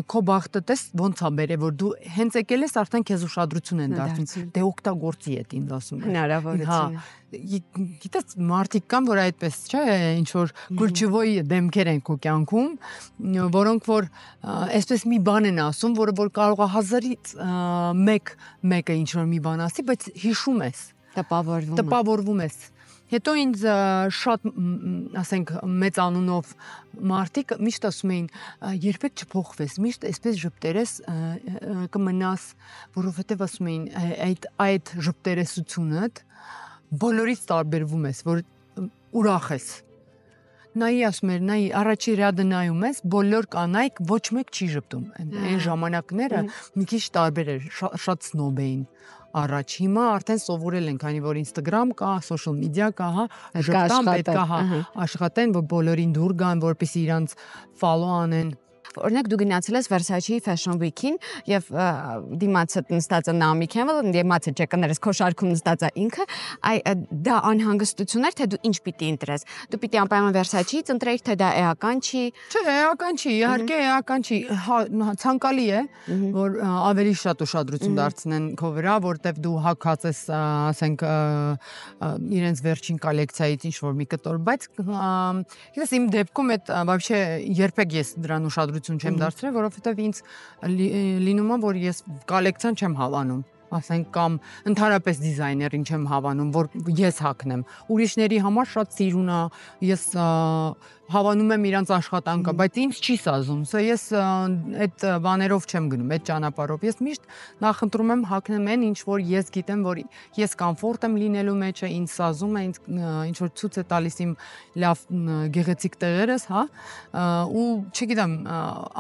քո բախտը տես ոնց է բերե, որ դու հենց եկել ես, արդեն քեզ ուշադրություն են դարձնում։ Դե օգտագործի այդ ինձ ասում էր։ Հնարավորություն։ Գիտես, մարդիկ կան, որ այդպես, չէ, ինչ որ գլուչովոյ դեմքեր են քո կյանքում, որոնք որ այսպես մի բան են ասում, որը որ կարող է 1000-ից մեկը ինչ որ մի բան ասի, բայց հիշում ես, տպավորվում ես։ Հետո ինձ շատ, ասենք, մեծ անունով մարդիկ միշտ ասում էին, երբեք չփոխվես, միշտ այսպես ժպտերես կմնաս, որովհետև ասում էին, այդ ժպտերեսությունդ բոլորից տարբերվում ես, որ ուրախ ես։ Նայի ասում էր, նայի առաջի ռյադը նայում ես, բոլոր կանայք ոչ մեկ չի ժպտում։ Այն ժամանակները մի քիչ տարբեր էր, շատ սնոբ էին առաջ, հիմա արդեն սովորել են, քանի որ Instagram կա, social media կա, հա, ժպտան պետք է, հա, աշխատեն, որ բոլորին դուր գան, որպեսզի իրանց follow անեն։ Օրինակ դու գնացել ես Versace Fashion Week-ին եւ դիմացը նստած է Naomi Campbell, դիմացը ճեկներս քո շարքում նստած է ինքը, դա անհանգստություն էր, թե դու ինչ պիտի ընտրես։ Դու պիտի անպայման Versace-ից ընտրեիր, թե դա էական չի։ Չէ, էական չի, իհարկե էական չի, ցանկալի է, որ ավելի շատ ուշադրություն դարձնեն քո վրա, որտեվ դու հագած ես, ասենք, իրենց վերջին կոլեկցիայից ինչ որ մի կտոր, բայց ես իմ դեպքում այդ вообще երբեք ես դրան ուշադրություն չեմ դարձրել, որովհետև ինձ լինում է, որ ես կոլեկցիան չեմ հավանում, ասենք, կամ ընդհանրապես դիզայներին չեմ հավանում, որ ես հագնեմ։ Ուրիշների համար շատ սիրուն է, ես հավանում եմ իրանց աշխատանքը, բայց ինձ չի սազում, սա ես այդ բաներով չեմ գնում, այդ ճանապարհով։ Ես միշտ նախընտրում եմ հագնեմ այն, ինչ որ ես գիտեմ, որ ես կոմֆորտ եմ լինելու մեջը, ինձ սազում է, ինչ որ ցույց է տալիս իմ լավ գեղեցիկ տեղերս, հա, ու չգիտեմ,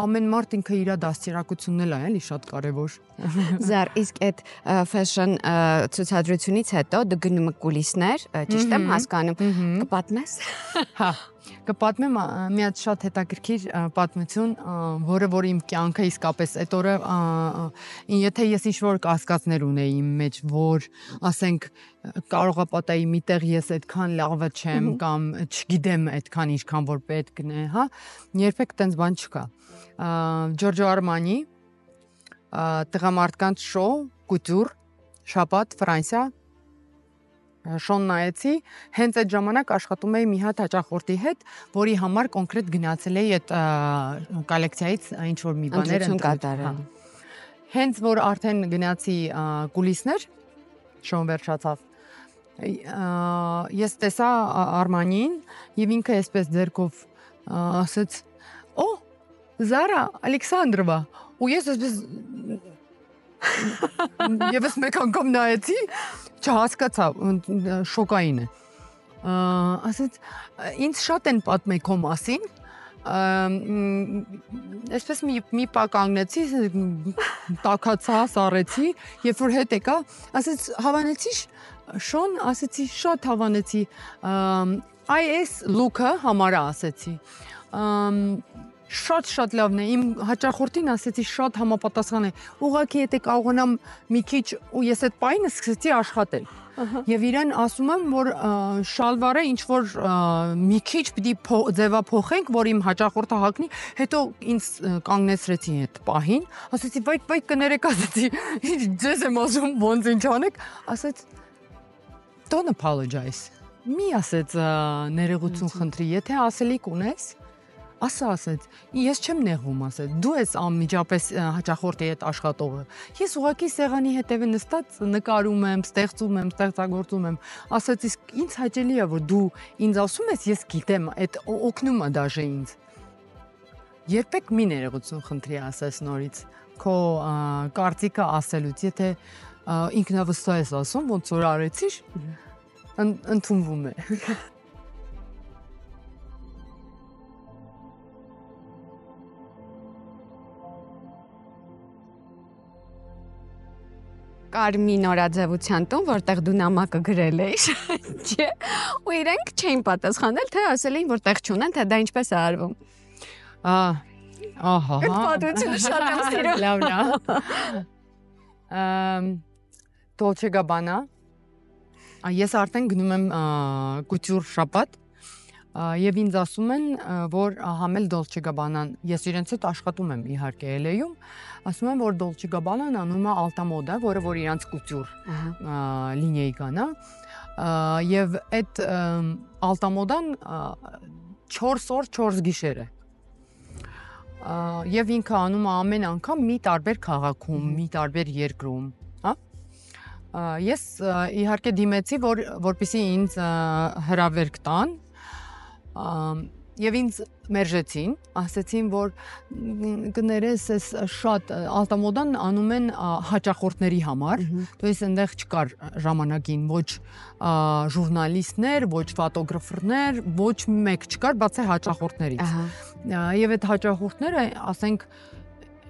ամեն մարդ ինքը իր դաստիարակությունն էլ է, էլի շատ կարևոր։ Զար, իսկ այդ fashion ցուցադրությունից հետո դու գնում ես կուլիսներ, ճիշտ եմ հասկանում, կպատմես։ Հա, կպատմեմ մի հատ շատ հետաքրքիր պատմություն, որը որ իմ կյանքը իսկապես այդ օրը, եթե ես ինչ-որ կասկածներ ունեի իմ մեջ, որ ասենք կարող է պատահի միտեղ ես այդքան լավը չեմ կամ չգիտեմ այդքան ինչքան որ պետք է, հա, երբեք տենց բան չկա։ Giorgio Armani տղամարդկանց շոու, couture, շաբաթ, Ֆրանսիա, շոուն նայեցի, հենց այդ ժամանակ աշխատում էի մի հատ հաճախորդի հետ, որի համար կոնկրետ գնացել էի այդ կոլեկցիայից ինչ որ մի բաներ ընտրել։ Հենց որ արդեն գնացի կուլիսներ, շոուն վերջացավ, ես տեսա Արմանիին եւ ինքը այսպես ձեռքով ասեց. «Օ, Զարա Ալեքսանդրովա», ու ես այսպես Եվս մեկ անգամ նայեցի, չհասկացա, շոկային է։ Ասեց, ինձ շատ են պատմել քո մասին, այսպես մի պա կանգնեցի, տաքացա, սառեցի, երբ որ հետ եկա, ասեց, հավանեցի շոն, ասեցի, շատ հավանեցի, այս լուքը համարա ասեցի, շատ լավն է, իմ հաճախորդին ասեցի շատ համապատասխան է, ուղղակի եթե կարողանամ մի քիչ, ու ես այդ պահին սկսեցի աշխատել, եւ իրեն ասում եմ, որ շալվարը ինչ որ մի քիչ պիտի ձևափոխենք, որ իմ հաճախորդը հագնի, հետո ինձ կանգնեցրեցի այդ պահին, ասեցի, վայ կներեք, ասեցի, ձեզ եմ ասում, ոնց ինչ անեք, ասեց, don't apologize, մի ասեց ներողություն խնդրի, եթե ասելիք ունես, ասեց, ես չեմ նեղվում, ասեց, դու ես անմիջապես հաճախորդի հետ աշխատողը, ես ուղղակի սեղանի հետևը նստած նկարում եմ, ստեղծում եմ, ստեղծագործում եմ, ասեց, իսկ ինձ հաճելի է, որ դու ինձ ասում ես, ես գիտեմ, այդ օգնում է դաժե ինձ, երբեք մի ներողություն խնդրի ասես նորից, քո կարծիքը ասելուց, եթե ինքնավստահ ես ասում, ոնց որ արեցիր, ընդունվում է։ Կար մի նորաձևության տուն, որտեղ դու նամակը գրել էիր, չէ՞, ու իրենք չէին պատասխանել, թե ասել էին, որ տեղ չունեն, թե դա ինչպես է արվում։ Ահա։ Այդ պատմությունը շատ եմ սիրում։ Լավն է։ Dolce Gabbana։ Ես արդեն գնում եմ կուտյուր շաբաթ եւ ինձ ասում են, որ համել Dolce Gabbana-ն, ես իրենց հետ աշխատում եմ իհարկե LA-ում, ասում են, որ Dolce Gabbana-ն անում է Alta Moda, որը որ իրանց կուտյուր լինեյկան է, եւ այդ Alta Moda-ն 4 օր 4 գիշեր է։ Եվ ինքը անում է ամեն անգամ մի տարբեր քաղաքում, մի տարբեր երկրում, հա։ Ես իհարկե դիմեցի, որպեսզի ինձ հրավերք տան, եւ ինձ մերժեցին, ասեցին, որ կներես, էս շատ Alta Moda-ն անում են հաճախորդների համար, то есть այնտեղ չկար ժամանակին ոչ ժուրնալիստներ, ոչ ֆոտոգրաֆերներ, ոչ մեկ չկար, բացի հաճախորդներից։ Եվ այդ հաճախորդները, ասենք,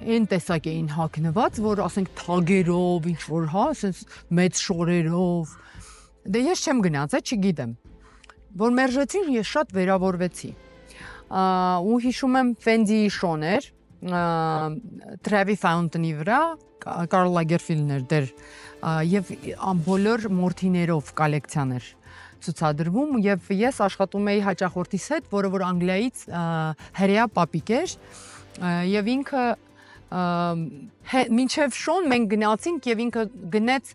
այն տեսակ էին հագնված, որ ասենք թագերով, ինչ որ, հա, ասես մեծ շորերով։ Դե ես չեմ գնաց, չգիտեմ։ Որ մերժեցին, ես շատ վերավորվեցի։ Ու հիշում եմ Fendi-ի շոներ, Trevi Fountain-ի վրա, Karl Lagerfeld-ներ դեր, եւ բոլոր մորթիներով կոլեկցիաներ ցուցադրվում, եւ ես աշխատում էի հաճախորդիս հետ, որը որ Անգլիայից հրեա պապիկ էր, եւ ինքը մինչև շոն մենք գնացինք եւ ինքը գնեց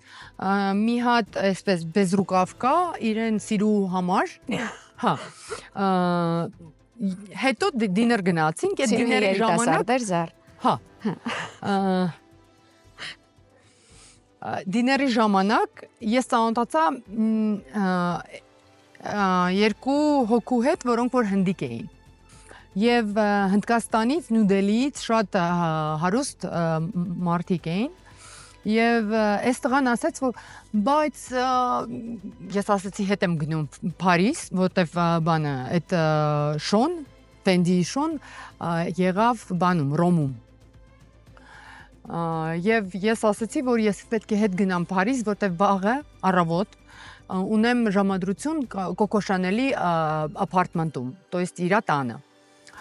մի հատ այսպես բեզրուկավ կա իրեն սիրու համար, հա, հետո դիներ գնացինք, այդ դիների ժամանակ Զար, հա, դիների ժամանակ ես ծանոթացա երկու հոգու հետ, որոնք որ հնդիկ էին։ Եվ Հնդկաստանից, Նյու Դելիից շատ հարուստ մարդիկ էին եւ այս տղան ասաց, որ բայց ես ասացի հետ եմ գնում Փարիզ, որտեվ բանը այդ շոն, Fendi-ի շոն եղավ բանում Ռոմում։ Եվ ես ասացի, որ ես պետք է հետ գնամ Փարիզ, որտեվ վաղը առավոտ ունեմ ժամադրություն Coco Chanel-ի ապարտամանտում, то есть իր տանը,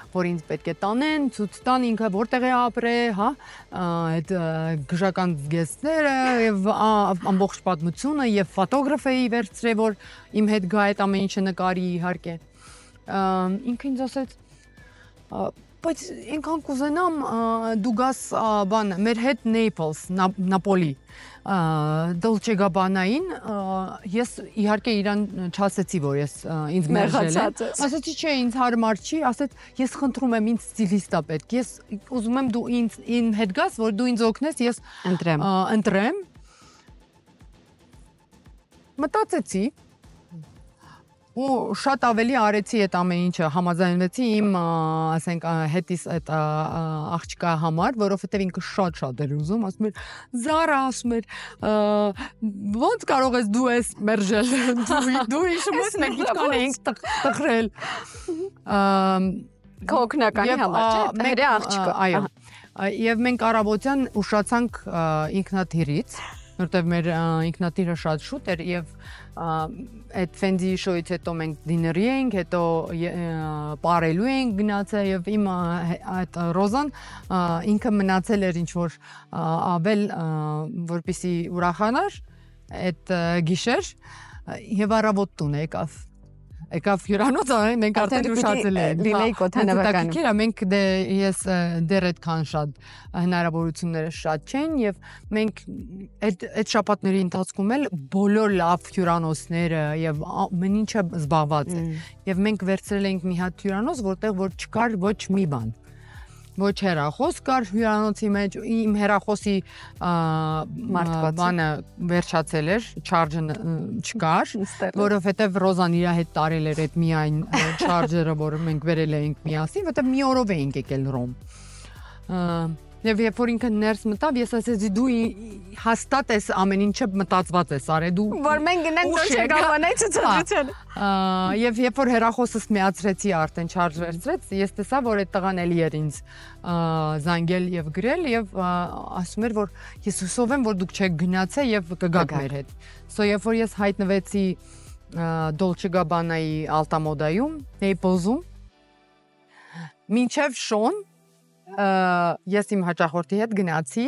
որ ինձ պետք է տանեն, ցույց տան ինքը որտեղ է ապրել, հա, այդ գժական զգեստները եւ ամբողջ պատմությունը եւ ֆոտոգրաֆ էի վերցրել, որ իմ հետ գա այդ ամեն ինչը նկարի իհարկե։ Ինքը ինձ ասեց, բայց ինքան կուզենամ դու գաս բան մեր հետ Naples, Նապոլի, Dolce Gabbana-ին, ես իհարկե իրան չասեցի, որ ես ինձ մերժել եմ, ասեցի չէ, ինձ հարմար չի, ասեց ես խնդրում եմ, ինձ ստիլիստա պետք, ես ուզում եմ դու իմ հետ գաս, որ դու ինձ օգնես, ես ընտրեմ, մտածեցի, ու շատ ավելի արեցի այդ ամեն ինչը, համաձայնվեցի իմ, ասենք, հետիս այդ աղջկա համար, որովհետև ինքը շատ էր ուզում, ասում էր, Զարա, ասում էր, ոնց կարող ես դու ես մերժել, դու հիշում ես մենք ինչքան էինք տխրել։ Քո օգնականի համար, չէ՞, հրե աղջիկը։ Այո։ Եվ մենք առավոտյան ուշացանք ինքնաթիռից, որտեղ մեր ինքնաթիռը շատ շուտ էր եւ այդ Fendi-ի շոուից հետո մենք դիների էինք, հետո պարելու էինք գնացել եւ իմ այդ Ռոզան ինքը մնացել էր ինչ որ ավել որպեսի ուրախանար այդ գիշեր եւ առավոտ տուն եկավ հյուրանոց, մենք արդեն ուշացել ենք։ Լինեի կոթանավականում։ Դե մենք ես դեռ այդքան շատ հնարավորությունները շատ չեն եւ մենք այդ շաբաթների ընթացքում էլ բոլոր լավ հյուրանոցները եւ ամեն ինչը զբաղված է։ Եվ մենք վերցրել ենք մի հատ հյուրանոց, որտեղ որ չկար ոչ մի բան։ Ոչ հեռախոս կար հյուրանոցի մեջ, իմ հեռախոսի բանը վերջացել էր, չարժը չկար, որովհետև Ռոզան իր հետ տարել էր այդ միայն չարժերը, որ մենք վերել էինք միասին, որտեղ մի օրով էինք եկել Ռոմ։ Եվ երբ որ ինքը ներս մտավ, ես ասեցի դու հաստատ ես ամեն ինչը մտածված ես արել դու։ Որ մենք գնանք Դոլչե Գաբանայի ցուցադրությանը։ Եվ երբ որ հեռախոսս միացրեցի արդեն շարժ վերցրեց, ես տեսա, որ այդ տղան էլի էր ինձ զանգել եւ գրել եւ ասում էր, որ ես հուսով եմ, որ դուք չեք գնացել եւ կգաք մեր հետ։ So երբ որ ես հայտնվեցի Դոլչե Գաբանայի Ալտամոդայում, Naples-ում, մինչև շոն ես իմ հաճախորդի հետ գնացի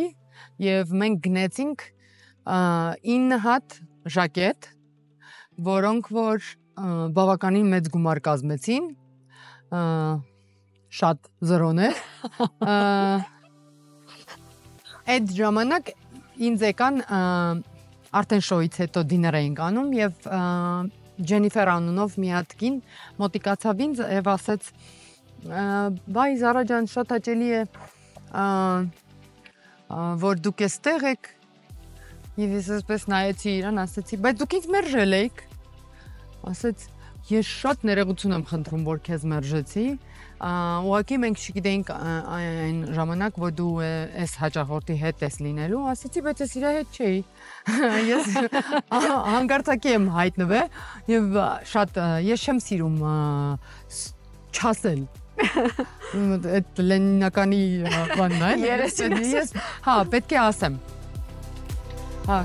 եւ մենք գնացինք 9 հատ ժակետ, որոնք որ բավականին մեծ գումար կազմեցին, շատ զրոներ։ Այդ ժամանակ ինձ եկան արդեն շոուից հետո դիներ էինք անում եւ Ջենիֆեր անունով մի հատ կին մոտիկացավ ինձ եւ ասեց Բայ Զարա ջան, շատ հաճելի է որ դուք էստեղ եք եւ ես այսպես նայեցի իրան, ասեցի, բայց դուք ինձ մերժել եք։ Ասեց, ես շատ ներողություն եմ խնդրում, որ քեզ մերժեցի։ Ուղղակի մենք չգիտեինք այն ժամանակ, որ դու այս հաճախորդի հետ ես լինելու, ասեցի, բայց ես իր հետ չէի։ Ես հանկարծակի եմ հայտնվել եւ շատ ես չեմ սիրում չասել։ Այդ լենինականի բանն է։ Ես հա, պետք է ասեմ։ Հա,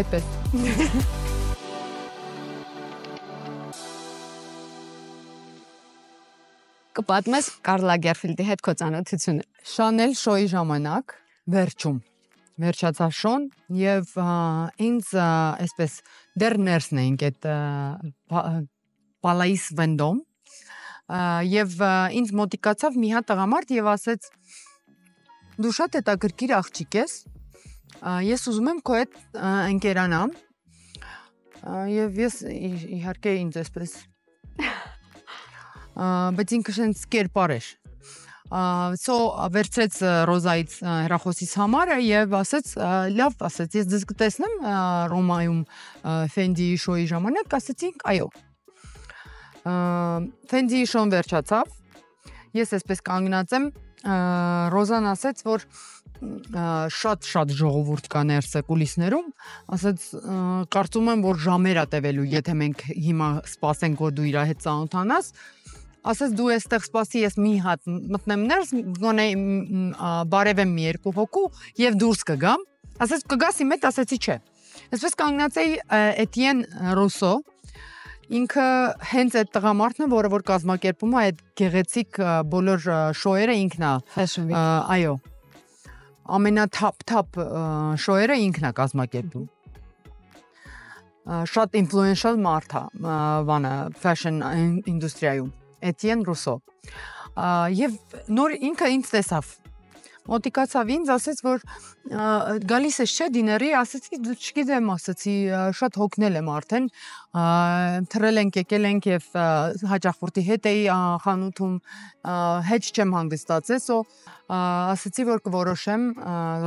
այդպես։ Կպատմես Կարլ Լագերֆիլդի հետ քո ծանոթությունը։ Շանել շոուի ժամանակ վերջում վերջացավ շոուն եւ ինձ այսպես դեռ ներսն էինք այդ Պալայիս Վենդոմ եւ ինձ մոտիկացավ մի հատ տղամարդ եւ ասեց դու շատ հետաքրքիր աղջիկ ես ես ուզում եմ քո հետ ընկերանամ եւ ես իհարկե ինձ այսպես բայց ինքը շենց կերպար էր so վերցրեց Ռոզայից հեռախոսից համարը եւ ասեց լավ ասեց ես դες կտեսնեմ Ռոմայում Ֆենդի շոուի ժամանակ ասեցինք այո Ֆենդի շոուն վերջացավ ես այսպես կանգնած եմ Ռոզան ասեց որ շատ ժողովուրդ կա ներսը կուլիսներում ասեց կարծում եմ որ ժամեր է տևելու եթե մենք հիմա սպասենք որ դու իր հետ ծանոթանաս ասես դու այստեղ սպասի ես մի հատ մտնեմ ներս գոնե բարևեմ մի երկու հոգու եւ դուրս կգամ ասես կգաս իմ հետ ասեցի չէ այսպես կանգնած էի Էտիեն Ռուսո ինքը հենց այդ տղամարդն է որը որ կազմակերպում է այդ գեղեցիկ բոլոր շոուերը ինքն է այո ամենաթափ շոուերը ինքն է կազմակերպում շատ influential մարդ է բանը fashion ինդուստրիայում Էտիեն Ռուսո եւ նոր ինքը ինձ տեսավ մոտիկացավ ինձ ասեց որ գալիս ես չէ դիների ասեցի չգիտեմ ասեցի շատ հոգնել եմ արդեն թռել ենք եկել ենք եւ հաճախորդի հետ էի խանութում հետ չեմ հանգստացել so ասեցի որ կորոշեմ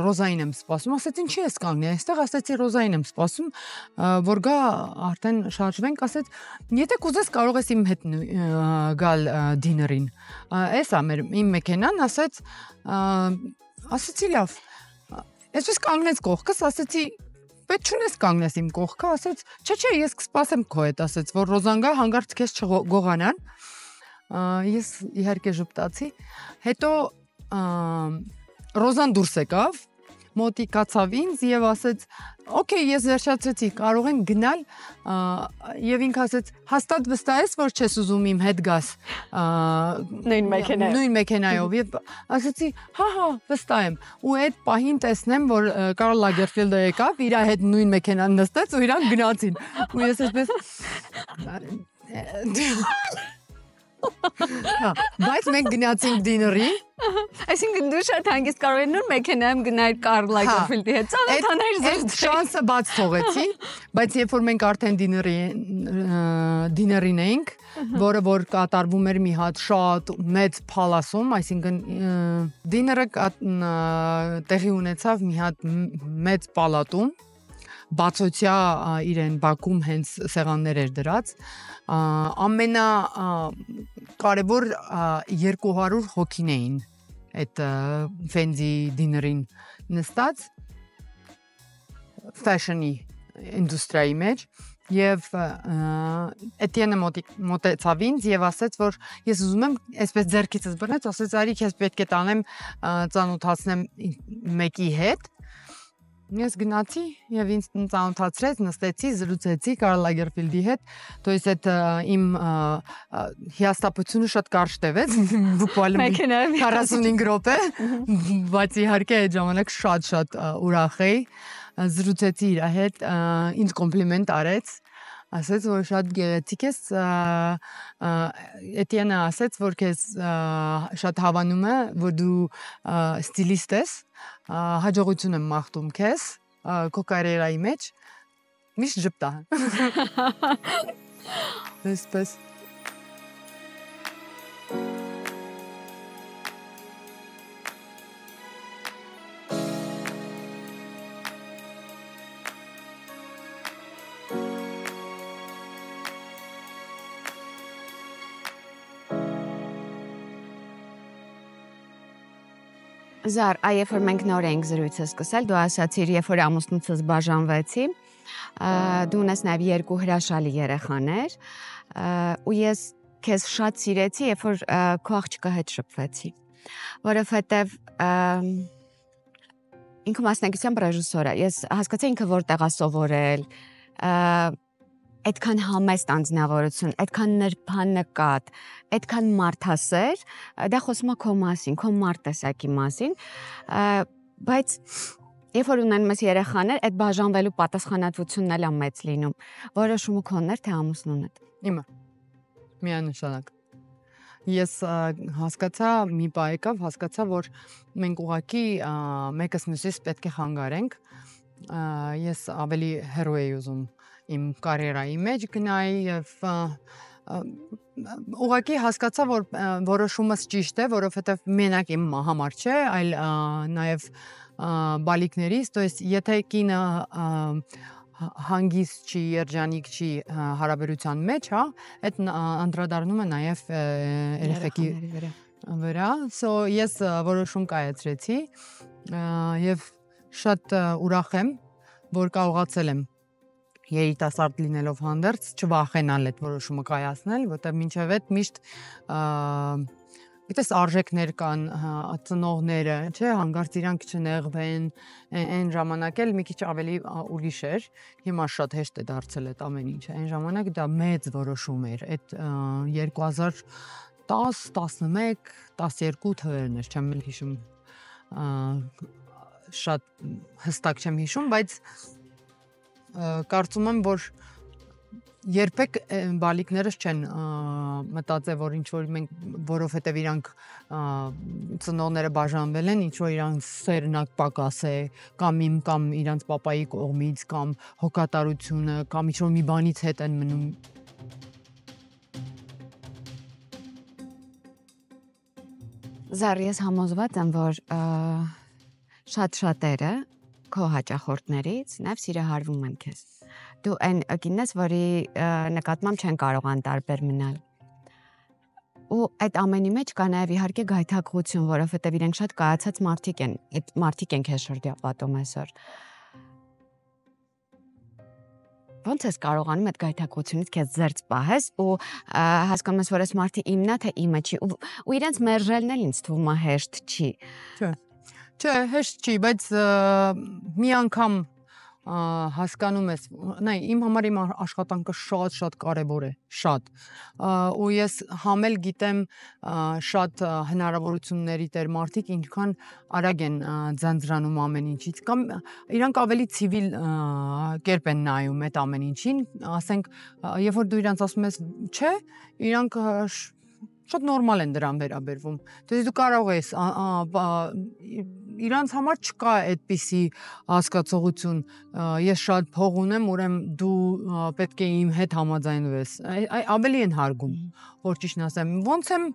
Ռոզային եմ սպասում ասեցի ինչի ես կանգնի այստեղ ասեցի Ռոզային եմ սպասում որ գա արդեն շարժվենք ասեց եթե կուզես կարող ես իմ հետ գալ դիներին էսա իմ մեքենան ասեց ասեցի լավ այսպես կանգնեց կողքս ասեցի պետք չունես կանգնես իմ կողքը ասեց չէ ես կսպասեմ քո հետ ասեց որ Ռոզան գա հանգարց քեզ չգողանան ես իհարկե ժպտացի հետո Ռոզան դուրս եկավ մոտիկացավ ինձ եւ ասեց օքեյ ես վերջացրեցի կարող ենք գնալ եւ ինքը ասեց հաստատ վստահ ես որ չես ուզում իմ հետ գաս նույն մեքենայով եւ ասեցի հա վստահ եմ ու այդ պահին տեսնեմ որ Կարլ Լագերֆիլդը եկավ իր հետ նույն մեքենան նստեց ու իրանք գնացին ու ես այսպես բայց մենք գնացինք դիների Այսինքն դու շատ հանգիստ կարող ես նոր մեքենայում գնալ Կարլ Լագերֆիլդի հետ ծանոթանալ այդ շանսը բաց թողեցի բայց երբ որ մենք արդեն դիներին էինք որը որ կատարվում էր մի հատ շատ մեծ փալասում այսինքն դիները տեղի ունեցավ մի հատ մեծ պալատում բացօթյա իրեն Բաքում հենց սեղաններ էր դրած ամենա կարևոր 200 հոգին էին այդ fancy dinner-ին նստած fashion-ի ինդուստրիայի մեջ եւ Էտիենը մոտեցավ ինձ եւ ասաց որ ես ուզում եմ այսպես ձեռքիցս բռնեց ասաց արի քեզ պետք է տանեմ ծանոթացնեմ մեկի հետ ես գնացի եւ ինձ ծանոթացրեց նստեցի զրուցեցի Կարլ Լագերֆիլդի հետ то есть այդ իմ հիաստապությունը շատ կարճ տևեց բուկվալում 45 րոպե բայց իհարկե այդ ժամանակ շատ ուրախ էի զրուցեցի իր հետ ինձ կոմպլիմենտ արեց ասաց որ շատ գեղեցիկ ես Էտիենը ասաց որ քեզ շատ հավանում է որ դու ստիլիստ ես հաջողություն եմ մաղթում քեզ քո կարիերայի մեջ միշտ ժպտա այսպես Զար, երբ որ մենք նոր էինք զրույցը սկսել, դու ասացիր, երբ որ ամուսնուցս բաժանվեցի, դու ունես նաև 2 հրաշալի երեխաներ, ու ես քեզ շատ սիրեցի, երբ որ քո աղջկա հետ շփվեցի, որովհետև ինքը մասնակցությամբ ռեժիսոր է, ես հասկացա ինքը որտեղ է սովորել, այդքան համեստ անձնավորություն, այդքան նրբանկատ, այդքան մարդասեր, դա խոսում է քո մասին, քո մարդտեսակի մասին, բայց երբ որ ունենում ես երեխաներ, այդ բաժանվելու պատասխանատվությունն էլ է մեծ լինում, որոշումը քոնն էր, թե ամուսնունդ։ Իմը, միանշանակ։ Ես հասկացա, մի բան եկավ, հասկացա, որ մենք ուղղակի մեկս մյուսից պետք է խանգարենք, ես ավելի հեռու էի ուզում իմ կարիերայի մեջ գնայի եւ ուղղակի հասկացա որ որոշումս ճիշտ է, որովհետեւ մենակ իմ համար չէ, այլ նաեւ բալիկներից, то есть եթե կինը հանգիստ չի, երջանիկ չի հարաբերության մեջ, հա, այդ անդրադառնում է նաեւ երեխեքի վրա, ես որոշում կայացրեցի եւ շատ ուրախ եմ, որ կարողացել եմ երիտասարդ լինելով հանդերձ չվախենալ այդ որոշումը կայացնել, որտեղ մինչև այդ միշտ այդպես արժեքներ կան ծնողները, չէ, հանգարց իրանք չնեղվեն, այն ժամանակ էլ մի քիչ ավելի ուրիշ էր, հիմա շատ հեշտ է դարձել այդ ամեն ինչը, այն ժամանակ դա մեծ որոշում էր, այդ 2010, 11, 12 թվերն էր, չեմ էլ հիշում, շատ հստակ չեմ հիշում, բայց կարծում եմ, որ երբեք բալիկներս չեն մտածել, որ ինչ որ մենք, որովհետև իրանք ծնողները բաժանվել են, ինչ որ իրանք սերնակ պակաս է, կամ իրանք պապայի կողմից, կամ հոգատարությունը, կամ ինչ որ մի բանից հետ են մնում։ Զար, ես համոզված եմ, որ շատ-շատերը քո հաճախորդներից նաև սիրահարվում են քեզ։ Դու այն կինն ես, որի նկատմամբ չեն կարող անտարբեր մնալ։ Ու այդ ամենի մեջ կա նաև իհարկե գայթակղություն, որովհետև իրենք շատ կայացած մարդիկ են, այդ մարդիկ են քեզ շրջապատում այսօր։ Ոնց ես կարողանում այդ գայթակղությունից քեզ զերծ պահես ու հասկանում ես, որ այս մարդի իմն է, թե իմը չի, ու իրենց մերժելն էլ ինձ թվում է հեշտ չի։ Չէ, հեշտ չի, բայց մի անգամ հասկանում ես, նայ, իմ համար իմ աշխատանքը շատ կարևոր է, շատ, ու ես համել գիտեմ շատ հնարավորությունների տեր մարդիկ ինչքան արագ են ձանձրանում ամեն ինչից, կամ իրանք ավելի ցիվիլ կերպ են նայում այդ ամեն ինչին, ասենք, երբ որ դու իրանց ասում ես, չէ, իրանք շատ նորմալ են դրան վերաբերվում, դե դու կարող ես, իրանց համար չկա այդպիսի հասկացողություն, ես շատ փող ունեմ, ուրեմն դու պետք է իմ հետ համաձայնվես, ավելի են հարգում, որ ճիշտն ասեմ, ոնց եմ,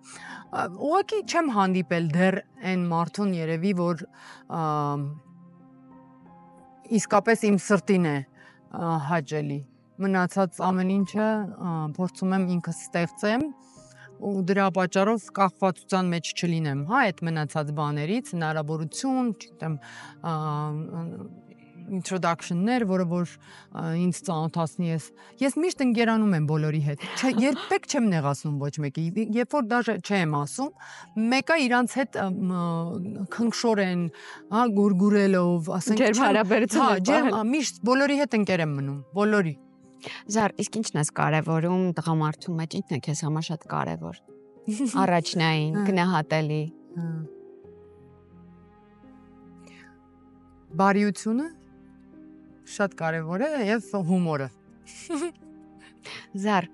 ուղղակի չեմ հանդիպել դեռ այն մարդուն երևի, որ իսկապես իմ սրտին է հաճելի, մնացած ամեն ինչը փորձում եմ ինքս ստեղծեմ, ու դրա պատճառով կախվածության մեջ չլինեմ, հա, այդ մնացած բաներից, հնարավորություն, չգիտեմ, introduction-ներ, որը որ ինձ ծանոթացնի ես միշտ ընկերանում եմ բոլորի հետ։ Երբեք չեմ նեղացնում ոչ մեկի, երբ որ դաժե չեմ ասում, մեկը իրանց հետ քնքշորեն, հա, գուրգուրելով, ասենք, ջերմ հարաբերություն, միշտ բոլորի հետ ընկեր եմ մնում, բոլորի։ Զար, իսկ ինչն ես կարևորում տղամարդու մեջ, ինչն է քեզ համար շատ կարևոր։ Առաջնային, գնահատելի։ Բարիությունը շատ կարևոր է եւ հումորը։ Զար,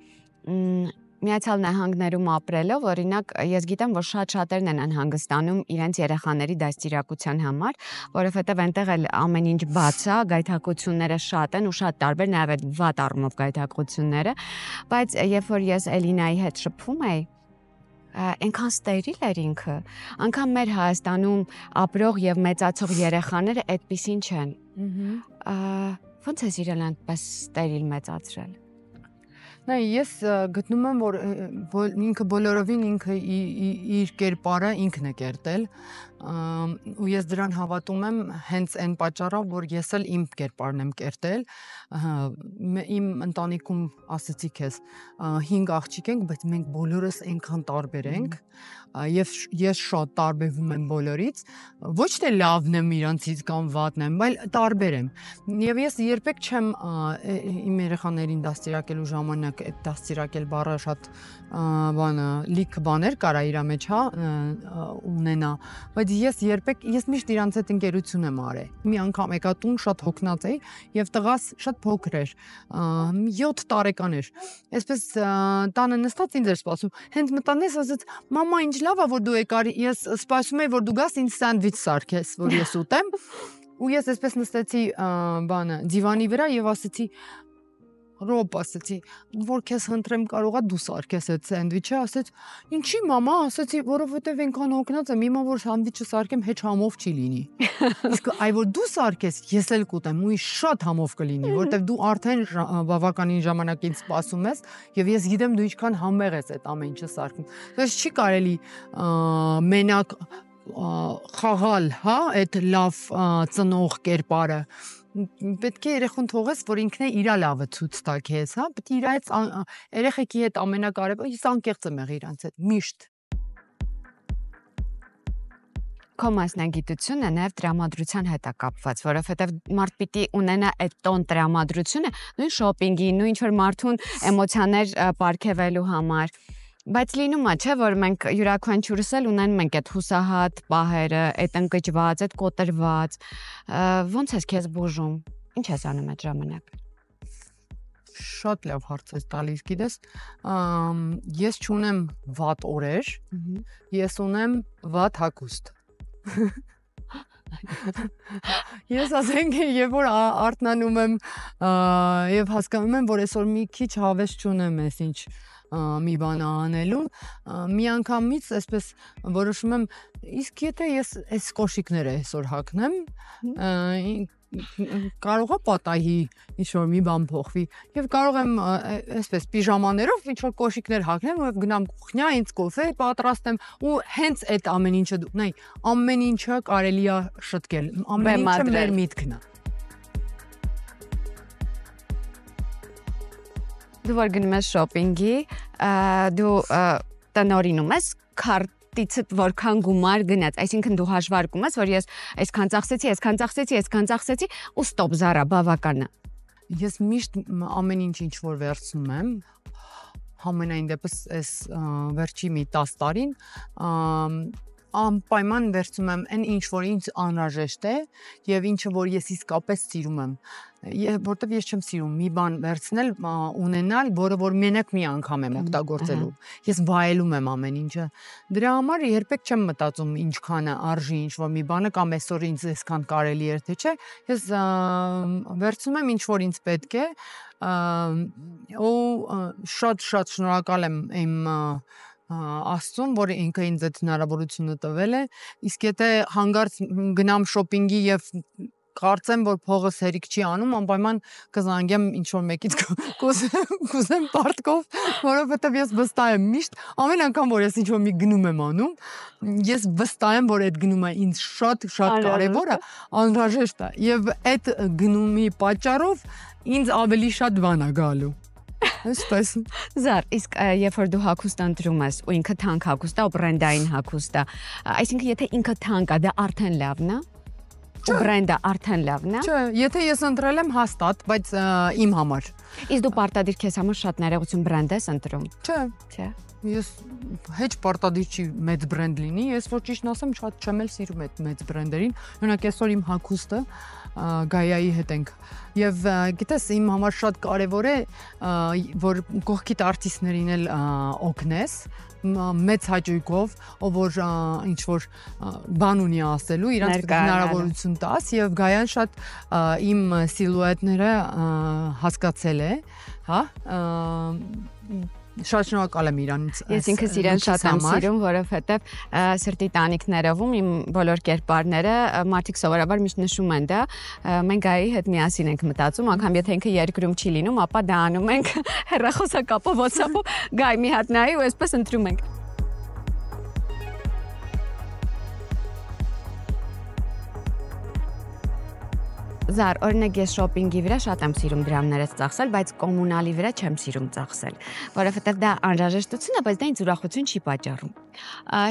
Միացյալ Նահանգներում ապրելով, օրինակ, ես գիտեմ, որ շատ-շատերն են անհանգստանում իրենց երեխաների դաստիարակության համար, որովհետև այնտեղ էլ ամեն ինչ բաց է, գայթակղությունները շատ են ու շատ տարբեր, նաև այդ վատ առումով գայթակղությունները, բայց երբ որ ես Էլինայի հետ շփվում էի, այնքան ստերիլ էր ինքը, անգամ մեր Հայաստանում ապրող եւ մեծացող երեխաները այդպիսին չեն։ Ոնց ես իրեն այնպես ստերիլ մեծացրել։ Նայ, ես գտնում եմ, որ ինքը բոլորովին ինքը իր կերպարը ինքն է կերտել, ու ես դրան հավատում եմ հենց այն պատճառով, որ ես էլ իմ կերպարն եմ կերտել, իմ ընտանիքում ասեցի քեզ 5 աղջիկ ենք, բայց մենք բոլորս այնքան տարբեր ենք, եւ ես շատ տարբերվում եմ բոլորից, ոչ թե լավն եմ իրանցից կամ վատն եմ, այլ տարբեր եմ։ Եվ ես երբեք չեմ իմ երեխաներին դաստիարակելու ժամանակ այդ դաստիարակել բառը շատ լիք բաներ կարա իր մեջ, հա, ունենա, բայց ես միշտ իրանց հետ ընկերություն եմ արել։ Մի անգամ եկա տուն, շատ հոգնած էի, եւ տղաս շատ փոքր էր, 7 տարեկան էր։ Այսպես տանը նստած ինձ էր սպասում։ Հենց մտանես, ասաց. «Մամա, ինչ լավ է, որ դու եկար, ես սպասում եի, որ դու գաս ինձ սանդվիչ սարքես, որ ես ուտեմ»։ Ու ես այսպես նստեցի դիվանի վրա եւ ասեցի. «Ռոբ, ասեցի, որ քեզ խնդրեմ, կարողա դու սարքես այդ սանդվիչը»։ Ասեց. «Ինչի, մամա»։ Ասեցի, որովհետեւ այնքան հոգնած եմ, հիմա որ սանդվիչը սարքեմ, հեչ համով չի լինի։ Իսկ այ որ դու սարքես, ես էլ կուտեմ, ու շատ համով կլինի, որովհետեւ դու արդեն բավականին ժամանակ ինձ սպասում ես, եւ ես գիտեմ դու ինչքան համեղ ես այդ ամեն ինչը սարքում։ Բայց չի կարելի մենակ խաղալ, հա, այդ լավ ծնող կերպարը։ Պետք է երեխուն թողես, որ ինքն է իր լավը ցույց տա քեզ, հա, պետք է իր այդ երեխեքի հետ ամենակարևորը ես անկեղծ եմ եղել իրանց հետ միշտ։ Քո մասնագիտությունը նաև տրամադրության հետ է կապված, որովհետև մարդ պիտի ունենա այդ տոն տրամադրությունը, նույն շոփինգի, նույն ինչ որ մարդուն էմոցիաներ պարգևելու համար։ Բայց լինում է, չէ, որ մենք յուրաքանչյուրս էլ ունենում ենք այդ հուսահատ պահերը, այդ ընկճված, այդ կոտրված։ Ոնց ես քեզ բուժում։ Ինչ ես անում այդ ժամանակ։ Շատ լավ հարց ես տալիս, գիտես, ես չունեմ վատ օրեր, ես ունեմ վատ հագուստ։ Ես ասենք, երբ որ արթնանում եմ եւ հասկանում եմ, որ այսօր մի քիչ հավես չունեմ ես ինչ մի բան անելու, մի անգամից այսպես որոշում եմ, իսկ եթե ես այս կոշիկները այսօր հագնեմ, կարող է պատահի ինչ-որ մի բան փոխվի եւ կարող եմ այսպես պիժամաներով ինչ-որ կոշիկներ հագնեմ ու գնամ կուխնյա, ինձ կոֆե պատրաստեմ ու հենց այդ ամեն ինչը նայ, ամեն ինչը կարելի է շտկել, ամեն ինչը մեր միտքն է։ Դու որ գնում ես շոփինգի, դու տնօրինում ես քարտիցդ որքան գումար գնաց, այսինքն դու հաշվարկում ես, որ ես այսքան ծախսեցի, ու ստոպ զարա բավական է։ Ես միշտ ամեն ինչ որ վերցնում եմ, համենայն դեպս այս վերջի մի 10 տարին անպայման վերցնում եմ այն ինչ որ ինձ անհրաժեշտ է եւ ինչը որ ես իսկապես սիրում եմ, որտեվ ես չեմ սիրում մի բան վերցնել, ունենալ, որը որ մենակ մի անգամ եմ օգտագործելու։ Ես վայելում եմ ամեն ինչը։ Դրա համար երբեք չեմ մտածում ինչքան է արժի ինչ որ մի բանը կամ այսօր ինձ այսքան կարելի է թե չէ։ Ես վերցնում եմ ինչ որ ինձ պետք է ու շատ շնորհակալ եմ իմ Աստծուն, որ ինքը ինձ այդ հնարավորությունը տվել է, իսկ եթե հանգարց գնամ շոփինգի եւ կարծեմ, որ փողս հերիք չի անում, անպայման կզանգեմ ինչ որ մեկից կուզեմ պարտկով, որովհետև ես վստահ եմ միշտ ամեն անգամ որ ես ինչ որ մի գնում եմ անում, ես վստահ եմ, որ այդ գնումը ինձ շատ կարևոր է, անհրաժեշտ է եւ այդ գնումի պատճառով ինձ ավելի շատ բան է գալու։ Այսպես։ Զար, իսկ երբ որ դու հագուստ ընտրում ես, ու ինքը թանկ հագուստ է, ու բրենդային հագուստ է, այսինքն եթե ինքը թանկ է, դա արդեն լավն է։ Բրենդը արդեն լավն է։ Չէ, եթե ես ընտրել եմ հաստատ, բայց իմ համար։ Իսկ դու պարտադիր քեզ համար շատ ներողություն բրենդ ես ընտրում։ Չէ։ Ես հեչ պարտադիր չի մեծ բրենդ լինի, ես որ ճիշտն ասեմ, շատ չեմ էլ սիրում այդ մեծ բրենդերին։ Օրինակ այսօր իմ հագուստը Գայայի հետ ենք եւ գիտես իմ համար շատ կարեւոր է որ կողքիդ արտիստներին էլ օգնես մեծ հաճույքով ով որ ինչ որ բան ունի ասելու իրանց հնարավորություն տաս եւ Գայան շատ իմ սիլուետները հասկացել է, հա շատ շնորհակալ եմ իրանից։ Ես ինքս իրեն շատ եմ սիրում, որովհետև սրտի տանիքներով իմ բոլոր կերպարները մարդիկ սովորաբար միշտ նշում են դա, մենք Գայի հետ միասին ենք մտածում, անգամ եթե ինքը երկրում չի լինում, ապա դա անում ենք հեռախոսակապով WhatsApp-ով Գայ մի հատ նայի ու այսպես ընտրում ենք։ Զար, օրինակ ես շոփինգի վրա շատ եմ սիրում դրամներս ծախսել, բայց կոմունալի վրա չեմ սիրում ծախսել, որովհետև դա անհրաժեշտություն է, բայց դա ինձ ուրախություն չի պատճառում։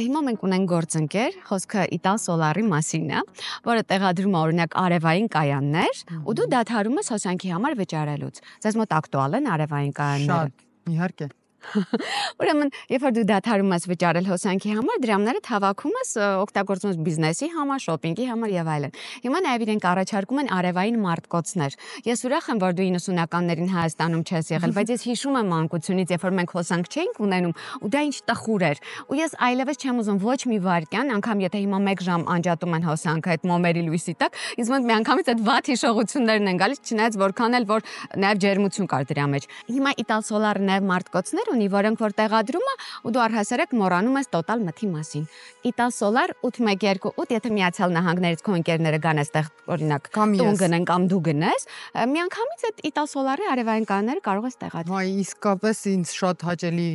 Հիմա մենք ունենք գործընկեր, խոսքը Ital Solar-ի մասին է, որը տեղադրում է օրինակ արևային կայաններ, ու դու դադարում ես հոսանքի համար վճարելուց։ Ձեզ մոտ ակտուալ են արևային կայանները։ Շատ, իհարկե։ Ուրեմն, երբ որ դու դադարում ես վճարել հոսանքի համար, դրամները հավաքում ես, օգտագործում ես բիզնեսի համար, շոփինգի համար եւ այլն։ Հիմա նաեւ իրենք առաջարկում են արևային մարտկոցներ։ Ես ուրախ եմ, որ դու 90-ականներին Հայաստանում չես եղել, բայց ես հիշում եմ մանկությունից, երբ որ մենք հոսանք չէինք ունենում, ու դա ինչ տխուր էր։ Ու ես այլևս չեմ ուզում ոչ մի վայրկյան, անգամ եթե հիմա 1 ժամ անջատում են հոսանքը այդ մոմերի լույսի տակ, իսկ մենք միանգամից այդ վատ հիշողություններն են գալիս, չնայած որքան էլ որ նաեւ ջերմություն կար դրա մեջ։ Հիմա Ital Solar-ը նաեւ մարտկոցներ ունի, որոնք որ տեղադրում է ու դու առհասարակ մոռանում ես տոտալ մթի մասին։ Ital Solar 8128, եթե Միացյալ Նահանգներից քո ընկերները գան այստեղ, օրինակ, տուն գնեն կամ դու գնես, միանգամից այդ Ital Solar-ի արևային կանները կարող ես տեղադրել։ Այ իսկապես ինձ շատ հաճելի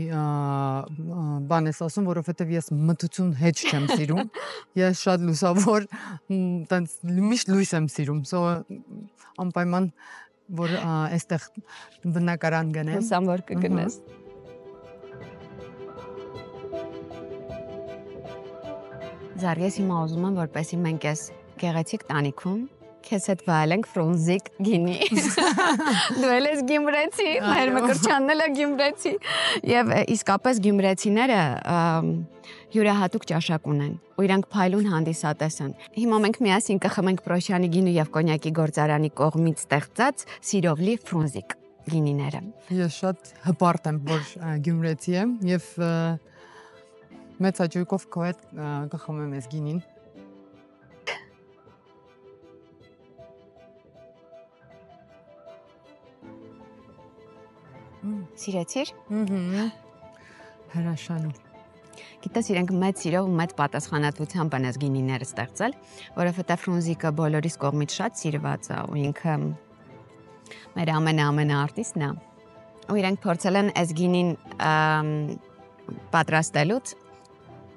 բան ես ասում, որովհետև ես մթություն հետ չեմ սիրում։ Ես շատ լուսավոր, տենց միշտ լույս եմ սիրում, սո անպայման որ այստեղ բնակարան գնեմ։ Հուսամ որ կգնես։ Զար, ես հիմա ուզում եմ, որպեսզի մենք այս գեղեցիկ տանիքում քեզ հետ վայելենք ֆրունզիկ գինի։ Դու էլ ես գյումրեցի, մեր Մկրտչյանն էլ է գյումրեցի։ Եվ իսկապես գյումրեցիները յուրահատուկ ճաշակ ունեն, ու իրանք փայլուն հանդիսատես են։ Հիմա մենք միասին կխմենք Պրոշյանի գինու եւ կոնյակի գործարանի կողմից ստեղծած Սիրովլի ֆրունզիկ գինիները։ Ես շատ հպարտ եմ, որ գյումրեցի եմ եւ մեծ հաճույքով քո հետ կխմեմ այս գինին։ Սիրեցիր։ Հրաշալի։ Գիտես, իրենք մեծ սիրով ու մեծ պատասխանատվությամբ են այս գինիները ստեղծել, որովհետև ֆրունզիկը բոլորիս կողմից շատ սիրված է ու ինքը մեր ամենա արտիստն է։ Ու իրենք փորձել են այս գինին պատրաստելուց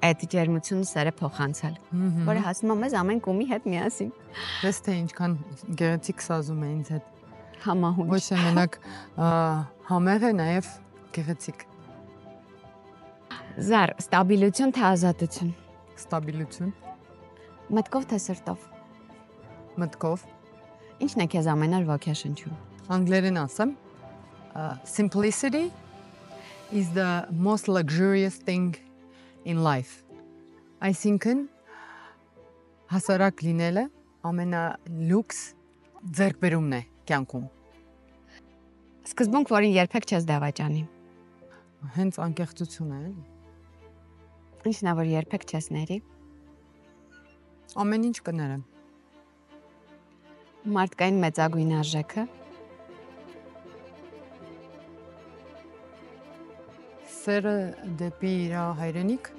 այդ ջերմությունը սերը փոխանցել, որը հասնում է մեզ ամեն կումի հետ միասին։ Դες թե ինչքան գեղեցիկ սազում է ինձ հետ։ Համահունչ։ Ոչ թե մենակ համեղ է, նաև գեղեցիկ։ Զար, ստաբիլություն թե ազատություն։ Ստաբիլություն։ Մտքով թե սրտով։ Մտքով։ Ինչն է քեզ ամենալ ոգեշնչում։ Անգլերեն ասեմ, simplicity is the most luxurious thing in life. Այսինքն հասարակ լինելը ամենալյուքս ձեռքբերումն է կյանքում։ Սկզբունք, որին երբեք չես դավաճանի։ Հենց անկեղծություն է, էլի։ Ինչն է, որ երբեք չես ների։ Ամեն ինչ կներեմ։ Մարդկային մեծագույն արժեքը։ Սերը դեպի իր հայրենիք։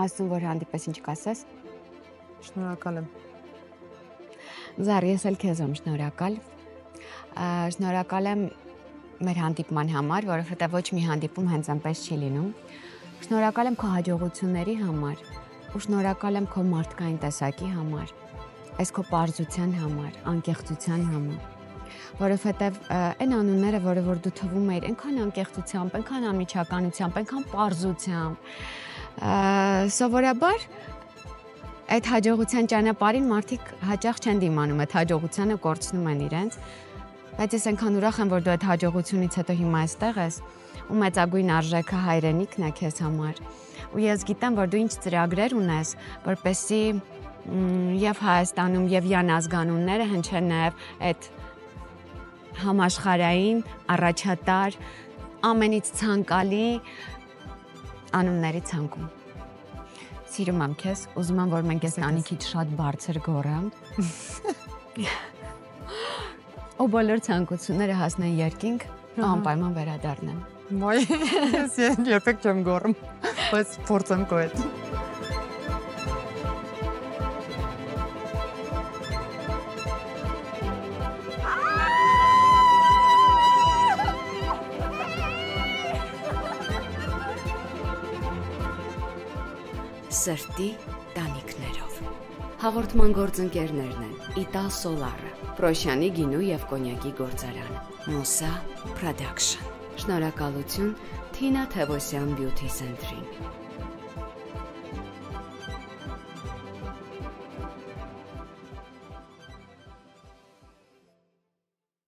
Ասում որ հանդիպես ինչ կասես։ Շնորհակալ եմ։ Զար, ես էլ քեզ եմ շնորհակալ։ Շնորհակալ եմ մեր հանդիպման համար, որովհետև ոչ մի հանդիպում հենց այնպես չի լինում։ Շնորհակալ եմ քո հաջողությունների համար ու շնորհակալ եմ քո մարդկային տեսակի համար, այս քո պարզության համար, անկեղծության համար, որովհետև այն անունները, որ դու թվում ես այնքան անկեղծությամբ, այնքան անմիջականությամբ, այնքան պարզությամբ, սովորաբար այդ հաջողության ճանապարհին մարդիկ հաճախ չեն դիմանում, այդ հաջողությանը կորցնում են իրենց, բայց ես այնքան ուրախ եմ, որ դու այդ հաջողությունից հետո հիմա այստեղ ես ու մեծագույն արժեքը հայրենիքն է քեզ համար։ Ու ես գիտեմ, որ դու ինչ ծրագրեր ունես, որպեսզի եւ Հայաստանում եւ յան ազգանունները հնչեն նաեւ այդ համաշխարհային առաջատար ամենից ցանկալի անունների ցանկում։ Սիրում եմ քեզ, ուզում եմ, որ մենք այս տանիքից շատ բարձր գոռանք։ Ու բոլոր ցանկությունները հասնեն երկինք, անպայման վերադառնան։ Ոայ, ես երբեք չեմ գոռում, բայց փորձեմ քո հետ։ Սրտի տանիքներով։ Հաղորդման գործընկերներն են Իտա Սոլարը, Պրոշյանի գինու եւ կոնյակի գործարան, Մուսա Production։ Շնորհակալություն Թինա Թևոսյան Beauty Center-ին։